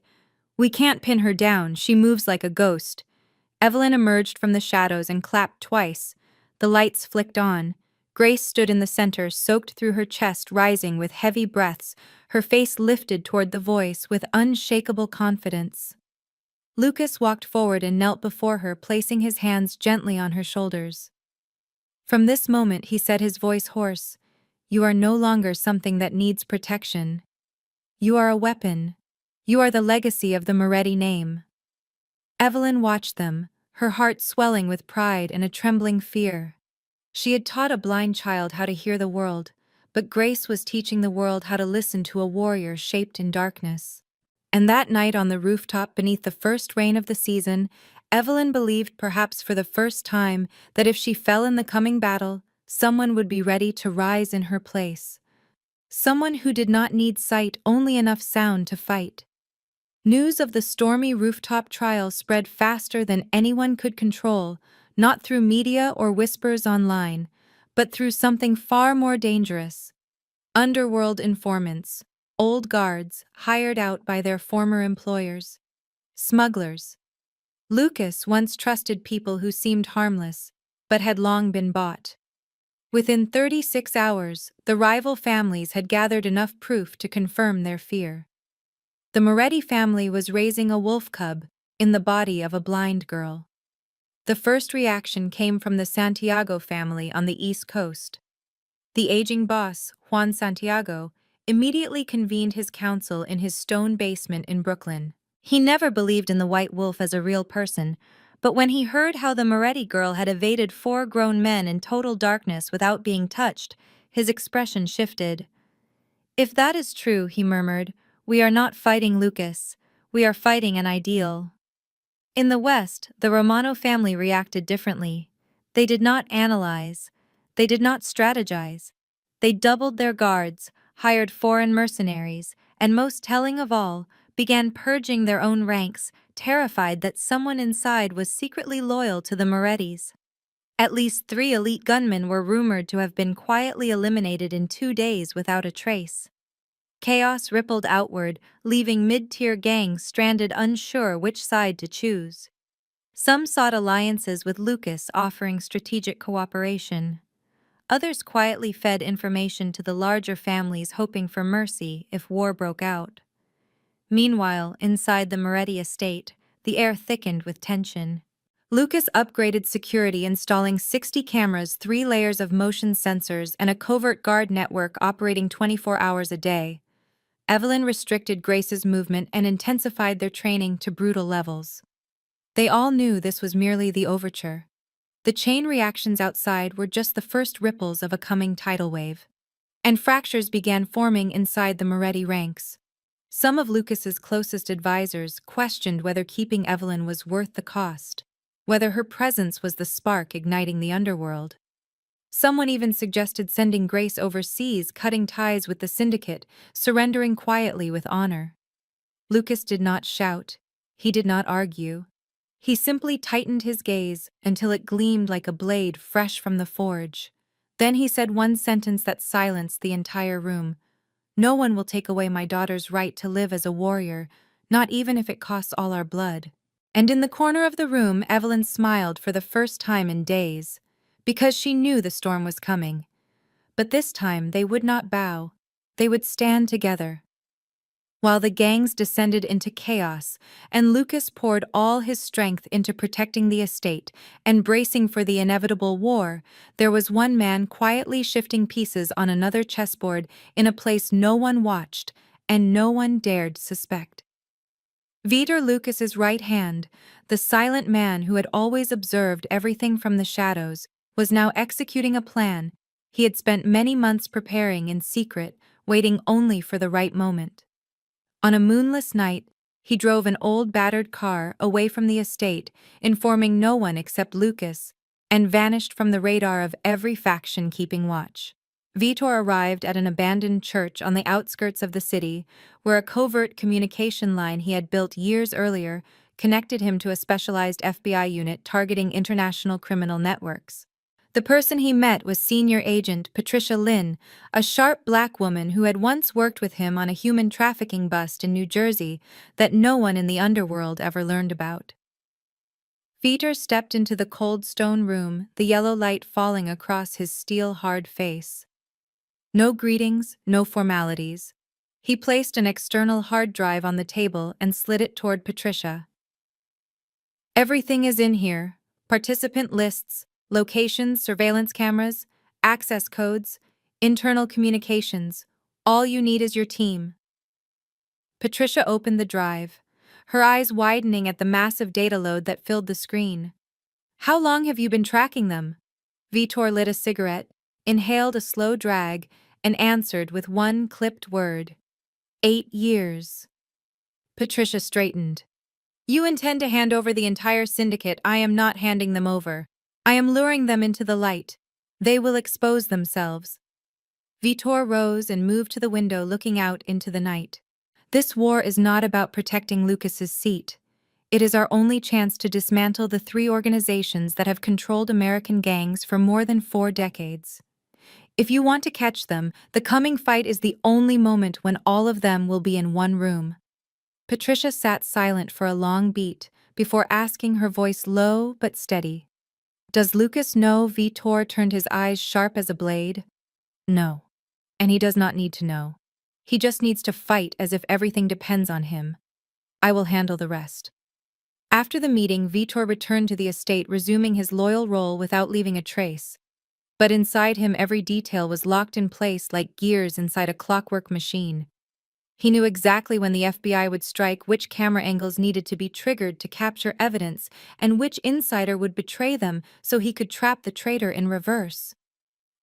"We can't pin her down, she moves like a ghost." Evelyn emerged from the shadows and clapped twice. The lights flicked on. Grace stood in the center, soaked through her chest, rising with heavy breaths, her face lifted toward the voice with unshakable confidence. Lucas walked forward and knelt before her, placing his hands gently on her shoulders. From this moment, he said, his voice hoarse, "You are no longer something that needs protection. You are a weapon. You are the legacy of the Moretti name." Evelyn watched them, her heart swelling with pride and a trembling fear. She had taught a blind child how to hear the world, but Grace was teaching the world how to listen to a warrior shaped in darkness. And that night on the rooftop beneath the first rain of the season, Evelyn believed, perhaps for the first time, that if she fell in the coming battle, someone would be ready to rise in her place. Someone who did not need sight, only enough sound to fight. News of the stormy rooftop trial spread faster than anyone could control, not through media or whispers online, but through something far more dangerous. Underworld informants, old guards hired out by their former employers, smugglers. Lucas once trusted people who seemed harmless, but had long been bought. Within 36 hours, the rival families had gathered enough proof to confirm their fear. The Moretti family was raising a wolf cub in the body of a blind girl. The first reaction came from the Santiago family on the East Coast. The aging boss, Juan Santiago, immediately convened his council in his stone basement in Brooklyn. He never believed in the white wolf as a real person, but when he heard how the Moretti girl had evaded 4 grown men in total darkness without being touched, his expression shifted. "If that is true," he murmured, "we are not fighting Lucas. We are fighting an ideal." In the West, the Romano family reacted differently. They did not analyze. They did not strategize. They doubled their guards, hired foreign mercenaries, and most telling of all, began purging their own ranks, terrified that someone inside was secretly loyal to the Morettis. At least 3 elite gunmen were rumored to have been quietly eliminated in 2 days without a trace. Chaos rippled outward, leaving mid-tier gangs stranded, unsure which side to choose. Some sought alliances with Lucas, offering strategic cooperation. Others quietly fed information to the larger families, hoping for mercy if war broke out. Meanwhile, inside the Moretti estate, the air thickened with tension. Lucas upgraded security, installing 60 cameras, 3 layers of motion sensors, and a covert guard network operating 24 hours a day. Evelyn restricted Grace's movement and intensified their training to brutal levels. They all knew this was merely the overture. The chain reactions outside were just the first ripples of a coming tidal wave. And fractures began forming inside the Moretti ranks. Some of Lucas's closest advisors questioned whether keeping Evelyn was worth the cost, whether her presence was the spark igniting the underworld. Someone even suggested sending Grace overseas, cutting ties with the syndicate, surrendering quietly with honor. Lucas did not shout. He did not argue. He simply tightened his gaze until it gleamed like a blade fresh from the forge. Then he said one sentence that silenced the entire room. "No one will take away my daughter's right to live as a warrior, not even if it costs all our blood." And in the corner of the room, Evelyn smiled for the first time in days, because she knew the storm was coming. But this time they would not bow. They would stand together. While the gangs descended into chaos, and Lucas poured all his strength into protecting the estate and bracing for the inevitable war, there was one man quietly shifting pieces on another chessboard in a place no one watched and no one dared suspect. Vitor, Lucas's right hand, the silent man who had always observed everything from the shadows, was now executing a plan he had spent many months preparing in secret, waiting only for the right moment. On a moonless night, he drove an old battered car away from the estate, informing no one except Lucas, and vanished from the radar of every faction keeping watch. Vitor arrived at an abandoned church on the outskirts of the city, where a covert communication line he had built years earlier connected him to a specialized FBI unit targeting international criminal networks. The person he met was Senior Agent Patricia Lynn, a sharp black woman who had once worked with him on a human trafficking bust in New Jersey that no one in the underworld ever learned about. Vitor stepped into the cold stone room, the yellow light falling across his steel-hard face. No greetings, no formalities. He placed an external hard drive on the table and slid it toward Patricia. Everything is in here: participant lists, locations, surveillance cameras, access codes, internal communications. All you need is your team. Patricia opened the drive, her eyes widening at the massive data load that filled the screen. How long have you been tracking them? Vitor lit a cigarette, inhaled a slow drag, and answered with one clipped word. 8 years. Patricia straightened. You intend to hand over the entire syndicate. I am not handing them over. I am luring them into the light. They will expose themselves. Vitor rose and moved to the window, looking out into the night. This war is not about protecting Lucas's seat. It is our only chance to dismantle the 3 organizations that have controlled American gangs for more than 4 decades. If you want to catch them, the coming fight is the only moment when all of them will be in one room. Patricia sat silent for a long beat before asking, her voice low but steady. Does Lucas know? Vitor turned his eyes sharp as a blade. No. And he does not need to know. He just needs to fight as if everything depends on him. I will handle the rest. After the meeting, Vitor returned to the estate, resuming his loyal role without leaving a trace. But inside him, every detail was locked in place like gears inside a clockwork machine. He knew exactly when the FBI would strike, which camera angles needed to be triggered to capture evidence, and which insider would betray them so he could trap the traitor in reverse.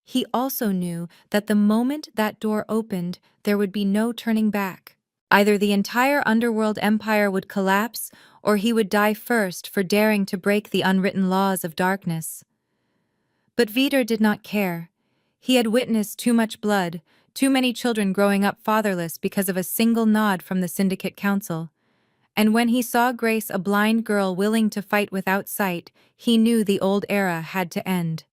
He also knew that the moment that door opened, there would be no turning back. Either the entire underworld empire would collapse, or he would die first for daring to break the unwritten laws of darkness. But Vitor did not care. He had witnessed too much blood, too many children growing up fatherless because of a single nod from the Syndicate Council. And when he saw Grace, a blind girl willing to fight without sight, he knew the old era had to end.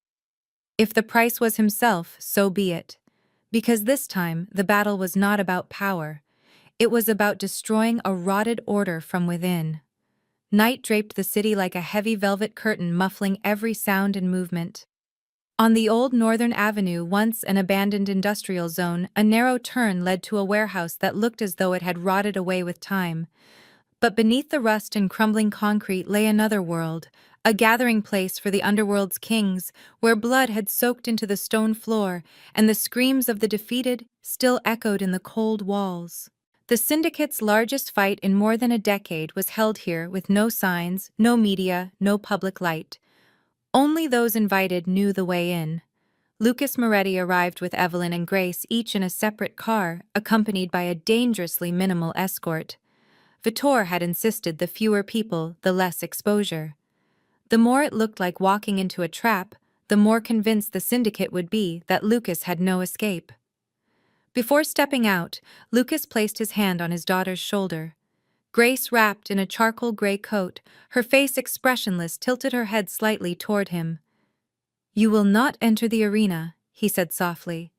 If the price was himself, so be it. Because this time, the battle was not about power. It was about destroying a rotted order from within. Night draped the city like a heavy velvet curtain, muffling every sound and movement. On the old Northern Avenue, once an abandoned industrial zone, a narrow turn led to a warehouse that looked as though it had rotted away with time. But beneath the rust and crumbling concrete lay another world, a gathering place for the underworld's kings, where blood had soaked into the stone floor and the screams of the defeated still echoed in the cold walls. The Syndicate's largest fight in more than a decade was held here, with no signs, no media, no public light. Only those invited knew the way in. Lucas Moretti arrived with Evelyn and Grace, each in a separate car, accompanied by a dangerously minimal escort. Vitor had insisted the fewer people, the less exposure. The more it looked like walking into a trap, the more convinced the Syndicate would be that Lucas had no escape. Before stepping out, Lucas placed his hand on his daughter's shoulder. Grace, wrapped in a charcoal gray coat, her face expressionless, tilted her head slightly toward him. You will not enter the arena, he said softly.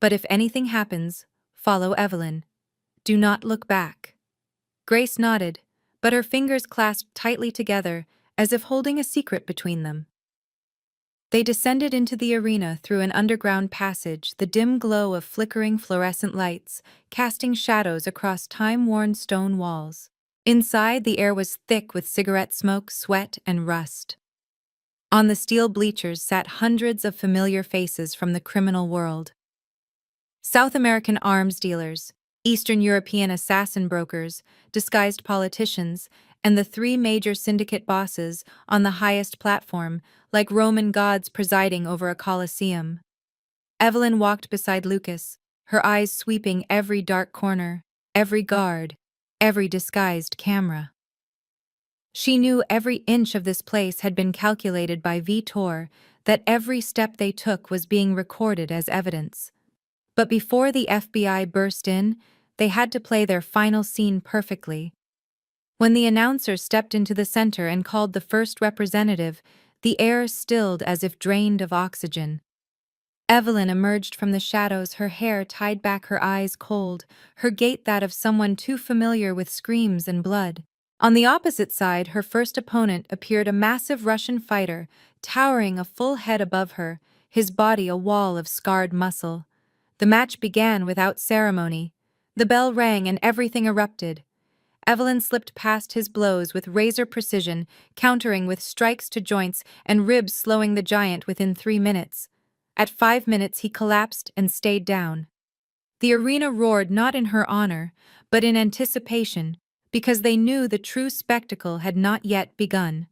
But if anything happens, follow Evelyn. Do not look back. Grace nodded, but her fingers clasped tightly together, as if holding a secret between them. They descended into the arena through an underground passage, the dim glow of flickering fluorescent lights, casting shadows across time-worn stone walls. Inside, the air was thick with cigarette smoke, sweat, and rust. On the steel bleachers sat hundreds of familiar faces from the criminal world. South American arms dealers, Eastern European assassin brokers, disguised politicians, and the 3 major syndicate bosses on the highest platform, like Roman gods presiding over a colosseum. Evelyn walked beside Lucas, her eyes sweeping every dark corner, every guard, every disguised camera. She knew every inch of this place had been calculated by Vitor, that every step they took was being recorded as evidence. But before the FBI burst in, they had to play their final scene perfectly. When the announcer stepped into the center and called the first representative, the air stilled as if drained of oxygen. Evelyn emerged from the shadows, her hair tied back, her eyes cold, her gait that of someone too familiar with screams and blood. On the opposite side, her first opponent appeared a massive Russian fighter, towering a full head above her, his body a wall of scarred muscle. The match began without ceremony. The bell rang and everything erupted. Evelyn slipped past his blows with razor precision, countering with strikes to joints and ribs, slowing the giant within 3 minutes. At 5 minutes he collapsed and stayed down. The arena roared not in her honor, but in anticipation, because they knew the true spectacle had not yet begun.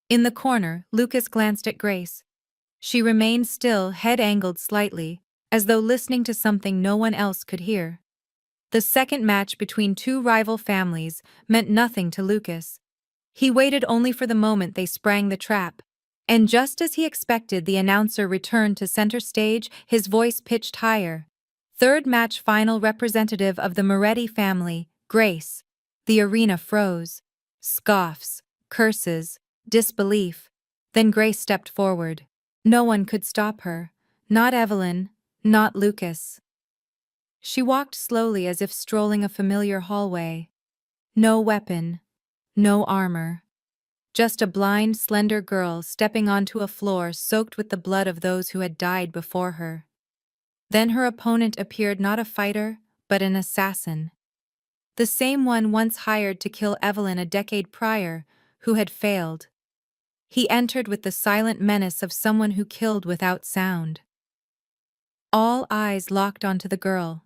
In the corner, Lucas glanced at Grace. She remained still, head angled slightly, as though listening to something no one else could hear. The second match between two rival families meant nothing to Lucas. He waited only for the moment they sprang the trap, and just as he expected, the announcer returned to center stage, his voice pitched higher. Third match final, representative of the Moretti family, Grace. The arena froze. Scoffs, curses, disbelief. Then Grace stepped forward. No one could stop her. Not Evelyn, not Lucas. She walked slowly as if strolling a familiar hallway. No weapon, no armor. Just a blind, slender girl stepping onto a floor soaked with the blood of those who had died before her. Then her opponent appeared, not a fighter, but an assassin. The same one once hired to kill Evelyn a decade prior, who had failed. He entered with the silent menace of someone who killed without sound. All eyes locked onto the girl.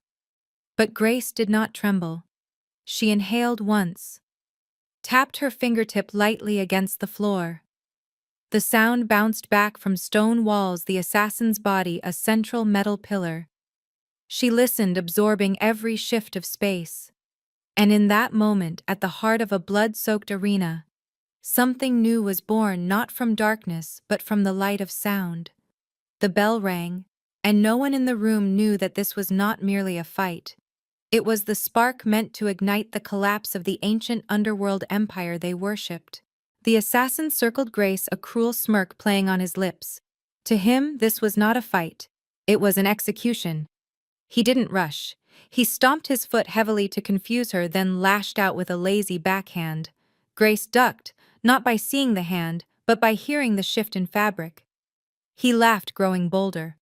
But Grace did not tremble. She inhaled once, tapped her fingertip lightly against the floor. The sound bounced back from stone walls, the assassin's body a central metal pillar. She listened, absorbing every shift of space. And in that moment, at the heart of a blood-soaked arena, something new was born, not from darkness, but from the light of sound. The bell rang, and no one in the room knew that this was not merely a fight. It was the spark meant to ignite the collapse of the ancient underworld empire they worshipped. The assassin circled Grace, a cruel smirk playing on his lips. To him, this was not a fight. It was an execution. He didn't rush. He stomped his foot heavily to confuse her, then lashed out with a lazy backhand. Grace ducked, not by seeing the hand, but by hearing the shift in fabric. He laughed, growing bolder.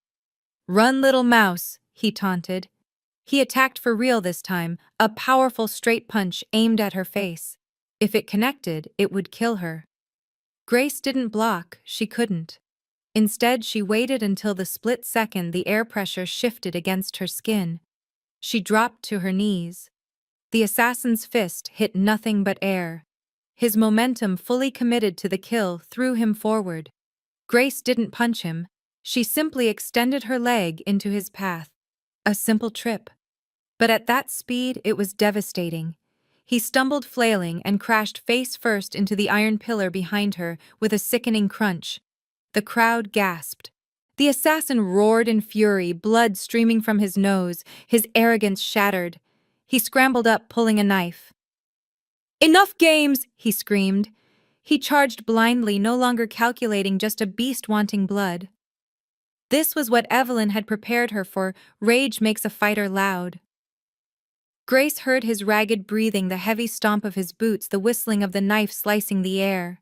"Run, little mouse," he taunted. He attacked for real this time, a powerful straight punch aimed at her face. If it connected, it would kill her. Grace didn't block, she couldn't. Instead, she waited until the split second the air pressure shifted against her skin. She dropped to her knees. The assassin's fist hit nothing but air. His momentum, fully committed to the kill, threw him forward. Grace didn't punch him. She simply extended her leg into his path. A simple trip. But at that speed, it was devastating. He stumbled, flailing, and crashed face first into the iron pillar behind her with a sickening crunch. The crowd gasped. The assassin roared in fury, blood streaming from his nose, his arrogance shattered. He scrambled up, pulling a knife. "Enough games!" he screamed. He charged blindly, no longer calculating, just a beast wanting blood. This was what Evelyn had prepared her for. Rage makes a fighter loud. Grace heard his ragged breathing, the heavy stomp of his boots, the whistling of the knife slicing the air.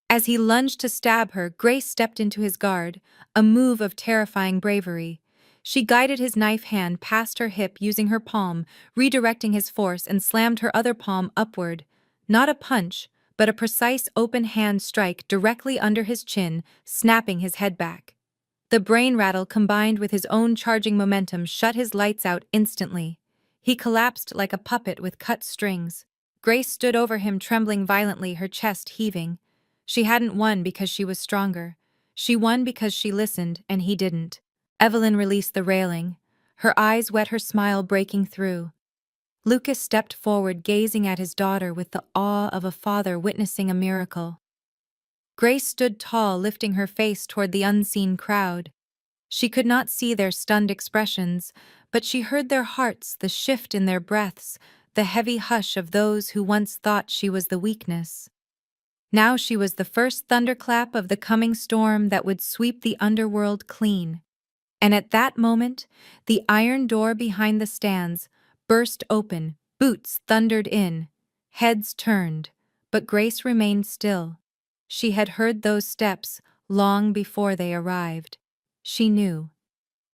As he lunged to stab her, Grace stepped into his guard, a move of terrifying bravery. She guided his knife hand past her hip using her palm, redirecting his force, and slammed her other palm upward. Not a punch, but a precise open hand strike directly under his chin, snapping his head back. The brain rattle combined with his own charging momentum shut his lights out instantly. He collapsed like a puppet with cut strings. Grace stood over him, trembling violently, her chest heaving. She hadn't won because she was stronger. She won because she listened, and he didn't. Evelyn released the railing. Her eyes wet, her smile breaking through. Lucas stepped forward, gazing at his daughter with the awe of a father witnessing a miracle. Grace stood tall, lifting her face toward the unseen crowd. She could not see their stunned expressions, but she heard their hearts, the shift in their breaths, the heavy hush of those who once thought she was the weakness. Now she was the first thunderclap of the coming storm that would sweep the underworld clean. And at that moment, the iron door behind the stands burst open, boots thundered in. Heads turned, but Grace remained still. She had heard those steps long before they arrived. She knew.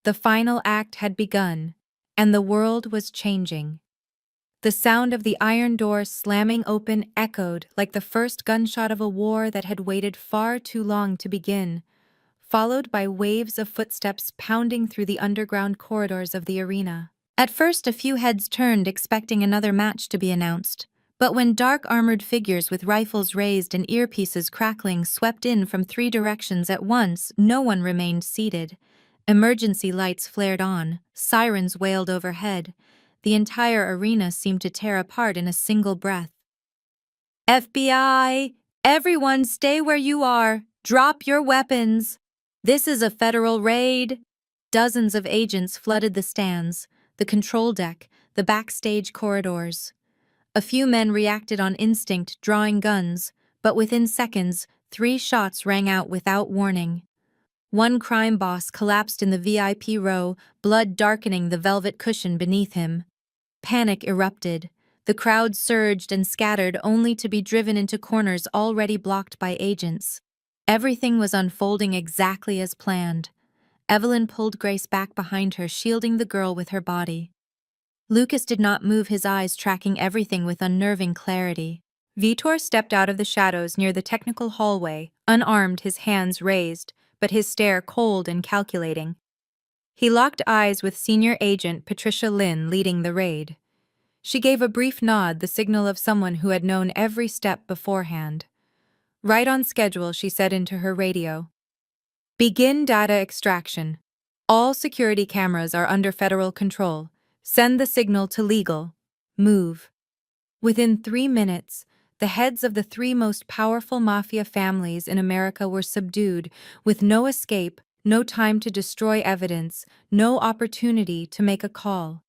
The final act had begun, and the world was changing. The sound of the iron door slamming open echoed like the first gunshot of a war that had waited far too long to begin, followed by waves of footsteps pounding through the underground corridors of the arena. At first, a few heads turned, expecting another match to be announced. But when dark armored figures with rifles raised and earpieces crackling swept in from 3 directions at once, no one remained seated. Emergency lights flared on, sirens wailed overhead. The entire arena seemed to tear apart in a single breath. FBI! Everyone stay where you are! Drop your weapons! This is a federal raid! Dozens of agents flooded the stands, the control deck, the backstage corridors. A few men reacted on instinct, drawing guns, but within seconds, 3 shots rang out without warning. One crime boss collapsed in the VIP row, blood darkening the velvet cushion beneath him. Panic erupted. The crowd surged and scattered only to be driven into corners already blocked by agents. Everything was unfolding exactly as planned. Evelyn pulled Grace back behind her, shielding the girl with her body. Lucas did not move, his eyes tracking everything with unnerving clarity. Vitor stepped out of the shadows near the technical hallway, unarmed, his hands raised, but his stare cold and calculating. He locked eyes with senior agent Patricia Lynn leading the raid. She gave a brief nod, the signal of someone who had known every step beforehand. Right on schedule, she said into her radio. Begin data extraction. All security cameras are under federal control. Send the signal to legal. Move. Within 3 minutes, the heads of the 3 most powerful mafia families in America were subdued, with no escape, no time to destroy evidence, no opportunity to make a call.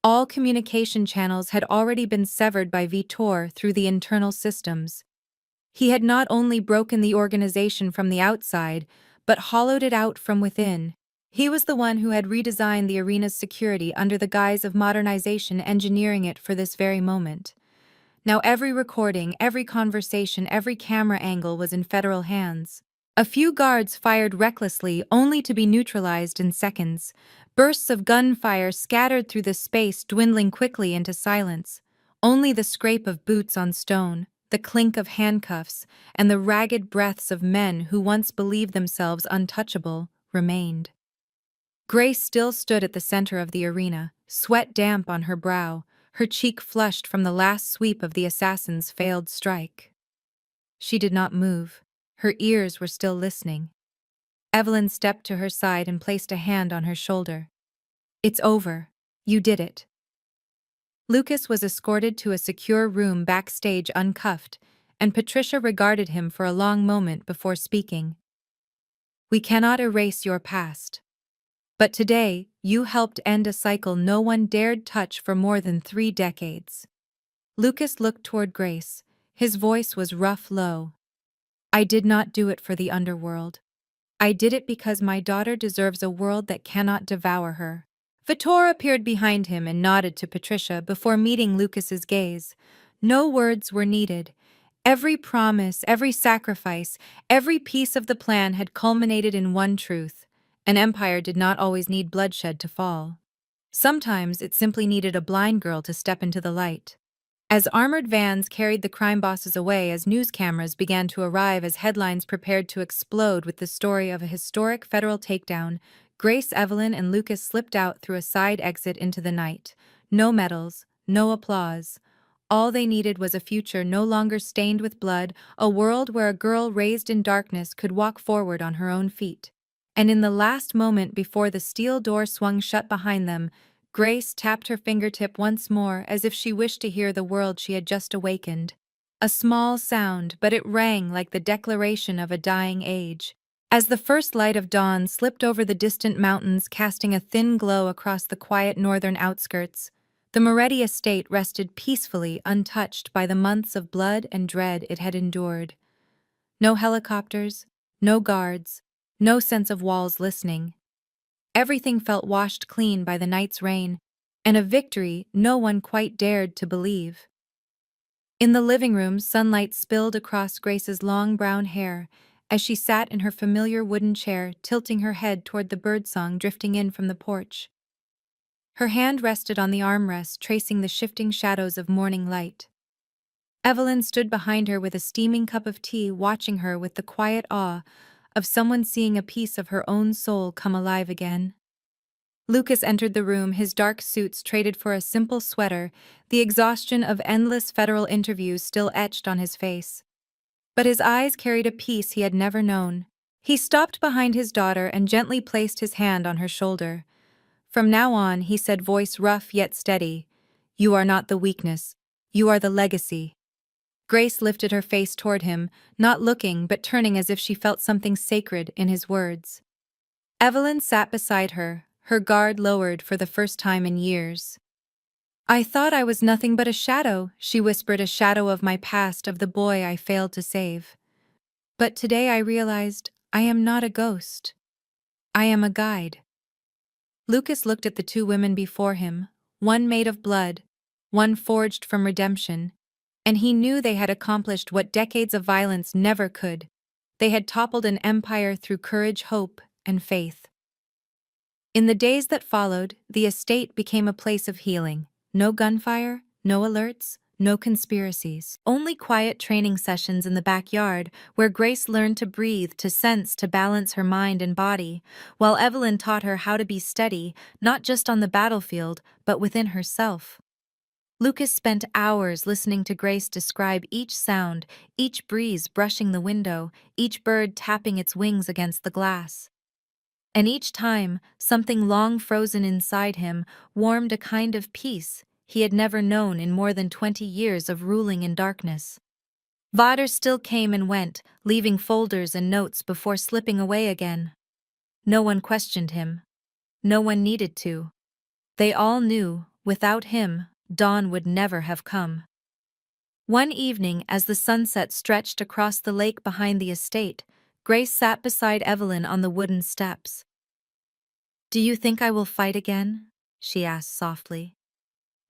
All communication channels had already been severed by Vitor through the internal systems. He had not only broken the organization from the outside, but hollowed it out from within. He was the one who had redesigned the arena's security under the guise of modernization, engineering it for this very moment. Now every recording, every conversation, every camera angle was in federal hands. A few guards fired recklessly, only to be neutralized in seconds. Bursts of gunfire scattered through the space, dwindling quickly into silence. Only the scrape of boots on stone, the clink of handcuffs, and the ragged breaths of men who once believed themselves untouchable remained. Grace still stood at the center of the arena, sweat damp on her brow, her cheek flushed from the last sweep of the assassin's failed strike. She did not move. Her ears were still listening. Evelyn stepped to her side and placed a hand on her shoulder. It's over. You did it. Lucas was escorted to a secure room backstage uncuffed, and Patricia regarded him for a long moment before speaking. We cannot erase your past. But today, you helped end a cycle no one dared touch for more than 3 decades. Lucas looked toward Grace. His voice was rough, low. I did not do it for the underworld. I did it because my daughter deserves a world that cannot devour her. Vitor appeared behind him and nodded to Patricia before meeting Lucas's gaze. No words were needed. Every promise, every sacrifice, every piece of the plan had culminated in one truth. An empire did not always need bloodshed to fall. Sometimes it simply needed a blind girl to step into the light. As armored vans carried the crime bosses away, as news cameras began to arrive, as headlines prepared to explode with the story of a historic federal takedown, Grace, Evelyn, and Lucas slipped out through a side exit into the night. No medals, no applause. All they needed was a future no longer stained with blood, a world where a girl raised in darkness could walk forward on her own feet. And in the last moment before the steel door swung shut behind them, Grace tapped her fingertip once more as if she wished to hear the world she had just awakened. A small sound, but it rang like the declaration of a dying age. As the first light of dawn slipped over the distant mountains, casting a thin glow across the quiet northern outskirts, the Moretti estate rested peacefully, untouched by the months of blood and dread it had endured. No helicopters, no guards, no sense of walls listening. Everything felt washed clean by the night's rain, and a victory no one quite dared to believe. In the living room, sunlight spilled across Grace's long brown hair as she sat in her familiar wooden chair, tilting her head toward the birdsong drifting in from the porch. Her hand rested on the armrest, tracing the shifting shadows of morning light. Evelyn stood behind her with a steaming cup of tea, watching her with the quiet awe of someone seeing a piece of her own soul come alive again. Lucas entered the room, his dark suits traded for a simple sweater, the exhaustion of endless federal interviews still etched on his face. But his eyes carried a peace he had never known. He stopped behind his daughter and gently placed his hand on her shoulder. "From now on," he said, voice rough yet steady, "you are not the weakness. You are the legacy." Grace lifted her face toward him, not looking but turning as if she felt something sacred in his words. Evelyn sat beside her, her guard lowered for the first time in years. "I thought I was nothing but a shadow," she whispered, "a shadow of my past, of the boy I failed to save. But today I realized I am not a ghost. I am a guide." Lucas looked at the two women before him, one made of blood, one forged from redemption, and he knew they had accomplished what decades of violence never could. They had toppled an empire through courage, hope, and faith. In the days that followed, the estate became a place of healing. No gunfire, no alerts, no conspiracies. Only quiet training sessions in the backyard where Grace learned to breathe, to sense, to balance her mind and body, while Evelyn taught her how to be steady, not just on the battlefield, but within herself. Lucas spent hours listening to Grace describe each sound, each breeze brushing the window, each bird tapping its wings against the glass. And each time, something long frozen inside him warmed a kind of peace he had never known in more than 20 years of ruling in darkness. Vader still came and went, leaving folders and notes before slipping away again. No one questioned him. No one needed to. They all knew, without him, dawn would never have come. One evening, as the sunset stretched across the lake behind the estate, Grace sat beside Evelyn on the wooden steps. "Do you think I will fight again?" she asked softly.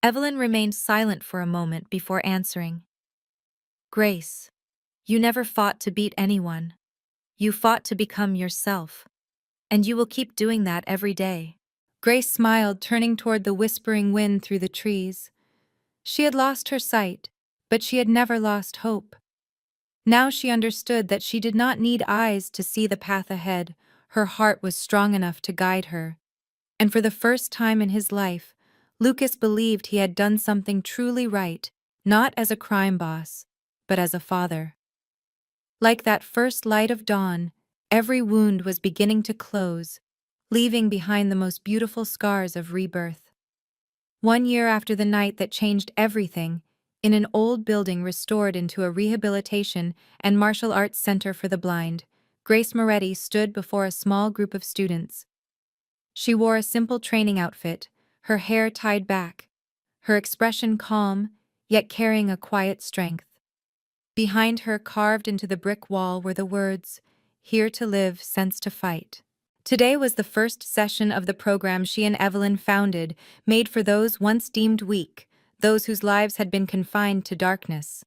Evelyn remained silent for a moment before answering. "Grace, you never fought to beat anyone. You fought to become yourself. And you will keep doing that every day." Grace smiled, turning toward the whispering wind through the trees. She had lost her sight, but she had never lost hope. Now she understood that she did not need eyes to see the path ahead. Her heart was strong enough to guide her. And for the first time in his life, Lucas believed he had done something truly right, not as a crime boss, but as a father. Like that first light of dawn, every wound was beginning to close, leaving behind the most beautiful scars of rebirth. 1 year after the night that changed everything, in an old building restored into a rehabilitation and martial arts center for the blind, Grace Moretti stood before a small group of students. She wore a simple training outfit, her hair tied back, her expression calm, yet carrying a quiet strength. Behind her, carved into the brick wall, were the words, "Here to live, sense to fight." Today was the first session of the program she and Evelyn founded, made for those once deemed weak, those whose lives had been confined to darkness.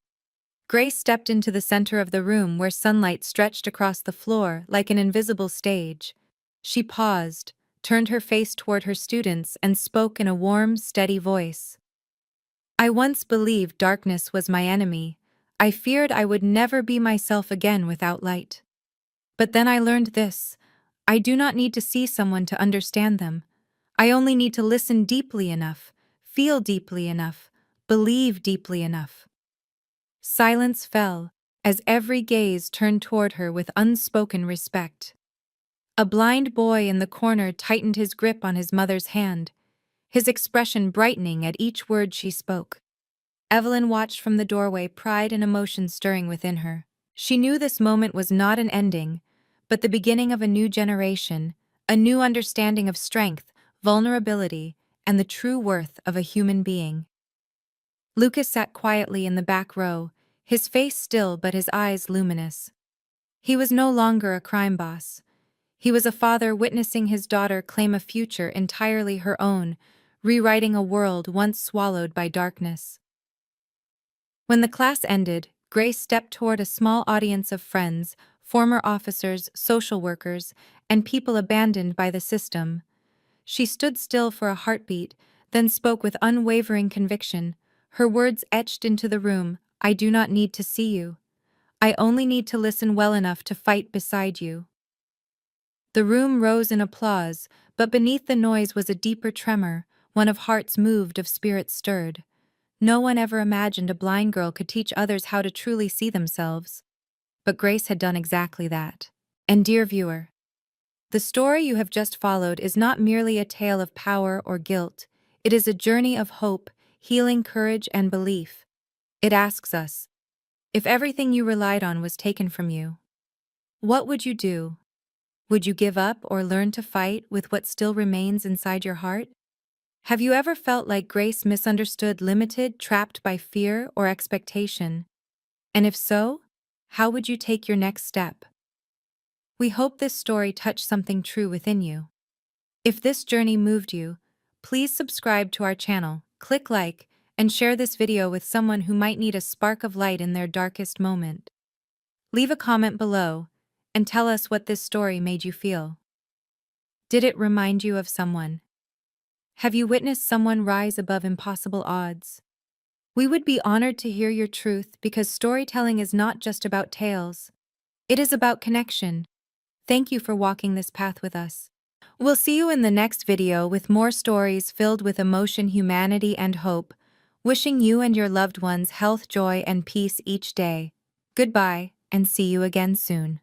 Grace stepped into the center of the room where sunlight stretched across the floor like an invisible stage. She paused, turned her face toward her students, and spoke in a warm, steady voice. "I once believed darkness was my enemy. I feared I would never be myself again without light. But then I learned this. I do not need to see someone to understand them. I only need to listen deeply enough, feel deeply enough, believe deeply enough." Silence fell, as every gaze turned toward her with unspoken respect. A blind boy in the corner tightened his grip on his mother's hand, his expression brightening at each word she spoke. Evelyn watched from the doorway, pride and emotion stirring within her. She knew this moment was not an ending, but the beginning of a new generation, a new understanding of strength, vulnerability, and the true worth of a human being. Lucas sat quietly in the back row, his face still but his eyes luminous. He was no longer a crime boss. He was a father witnessing his daughter claim a future entirely her own, rewriting a world once swallowed by darkness. When the class ended, Grace stepped toward a small audience of friends, former officers, social workers, and people abandoned by the system. She stood still for a heartbeat, then spoke with unwavering conviction, her words etched into the room. "I do not need to see you. I only need to listen well enough to fight beside you." The room rose in applause, but beneath the noise was a deeper tremor, one of hearts moved, of spirits stirred. No one ever imagined a blind girl could teach others how to truly see themselves. But Grace had done exactly that. And dear viewer, the story you have just followed is not merely a tale of power or guilt. It is a journey of hope, healing, courage, and belief. It asks us, if everything you relied on was taken from you, what would you do? Would you give up or learn to fight with what still remains inside your heart? Have you ever felt like Grace, misunderstood, limited, trapped by fear or expectation? And if so, how would you take your next step? We hope this story touched something true within you. If this journey moved you, please subscribe to our channel, click like, and share this video with someone who might need a spark of light in their darkest moment. Leave a comment below and tell us what this story made you feel. Did it remind you of someone? Have you witnessed someone rise above impossible odds? We would be honored to hear your truth, because storytelling is not just about tales. It is about connection. Thank you for walking this path with us. We'll see you in the next video with more stories filled with emotion, humanity, and hope. Wishing you and your loved ones health, joy, and peace each day. Goodbye, and see you again soon.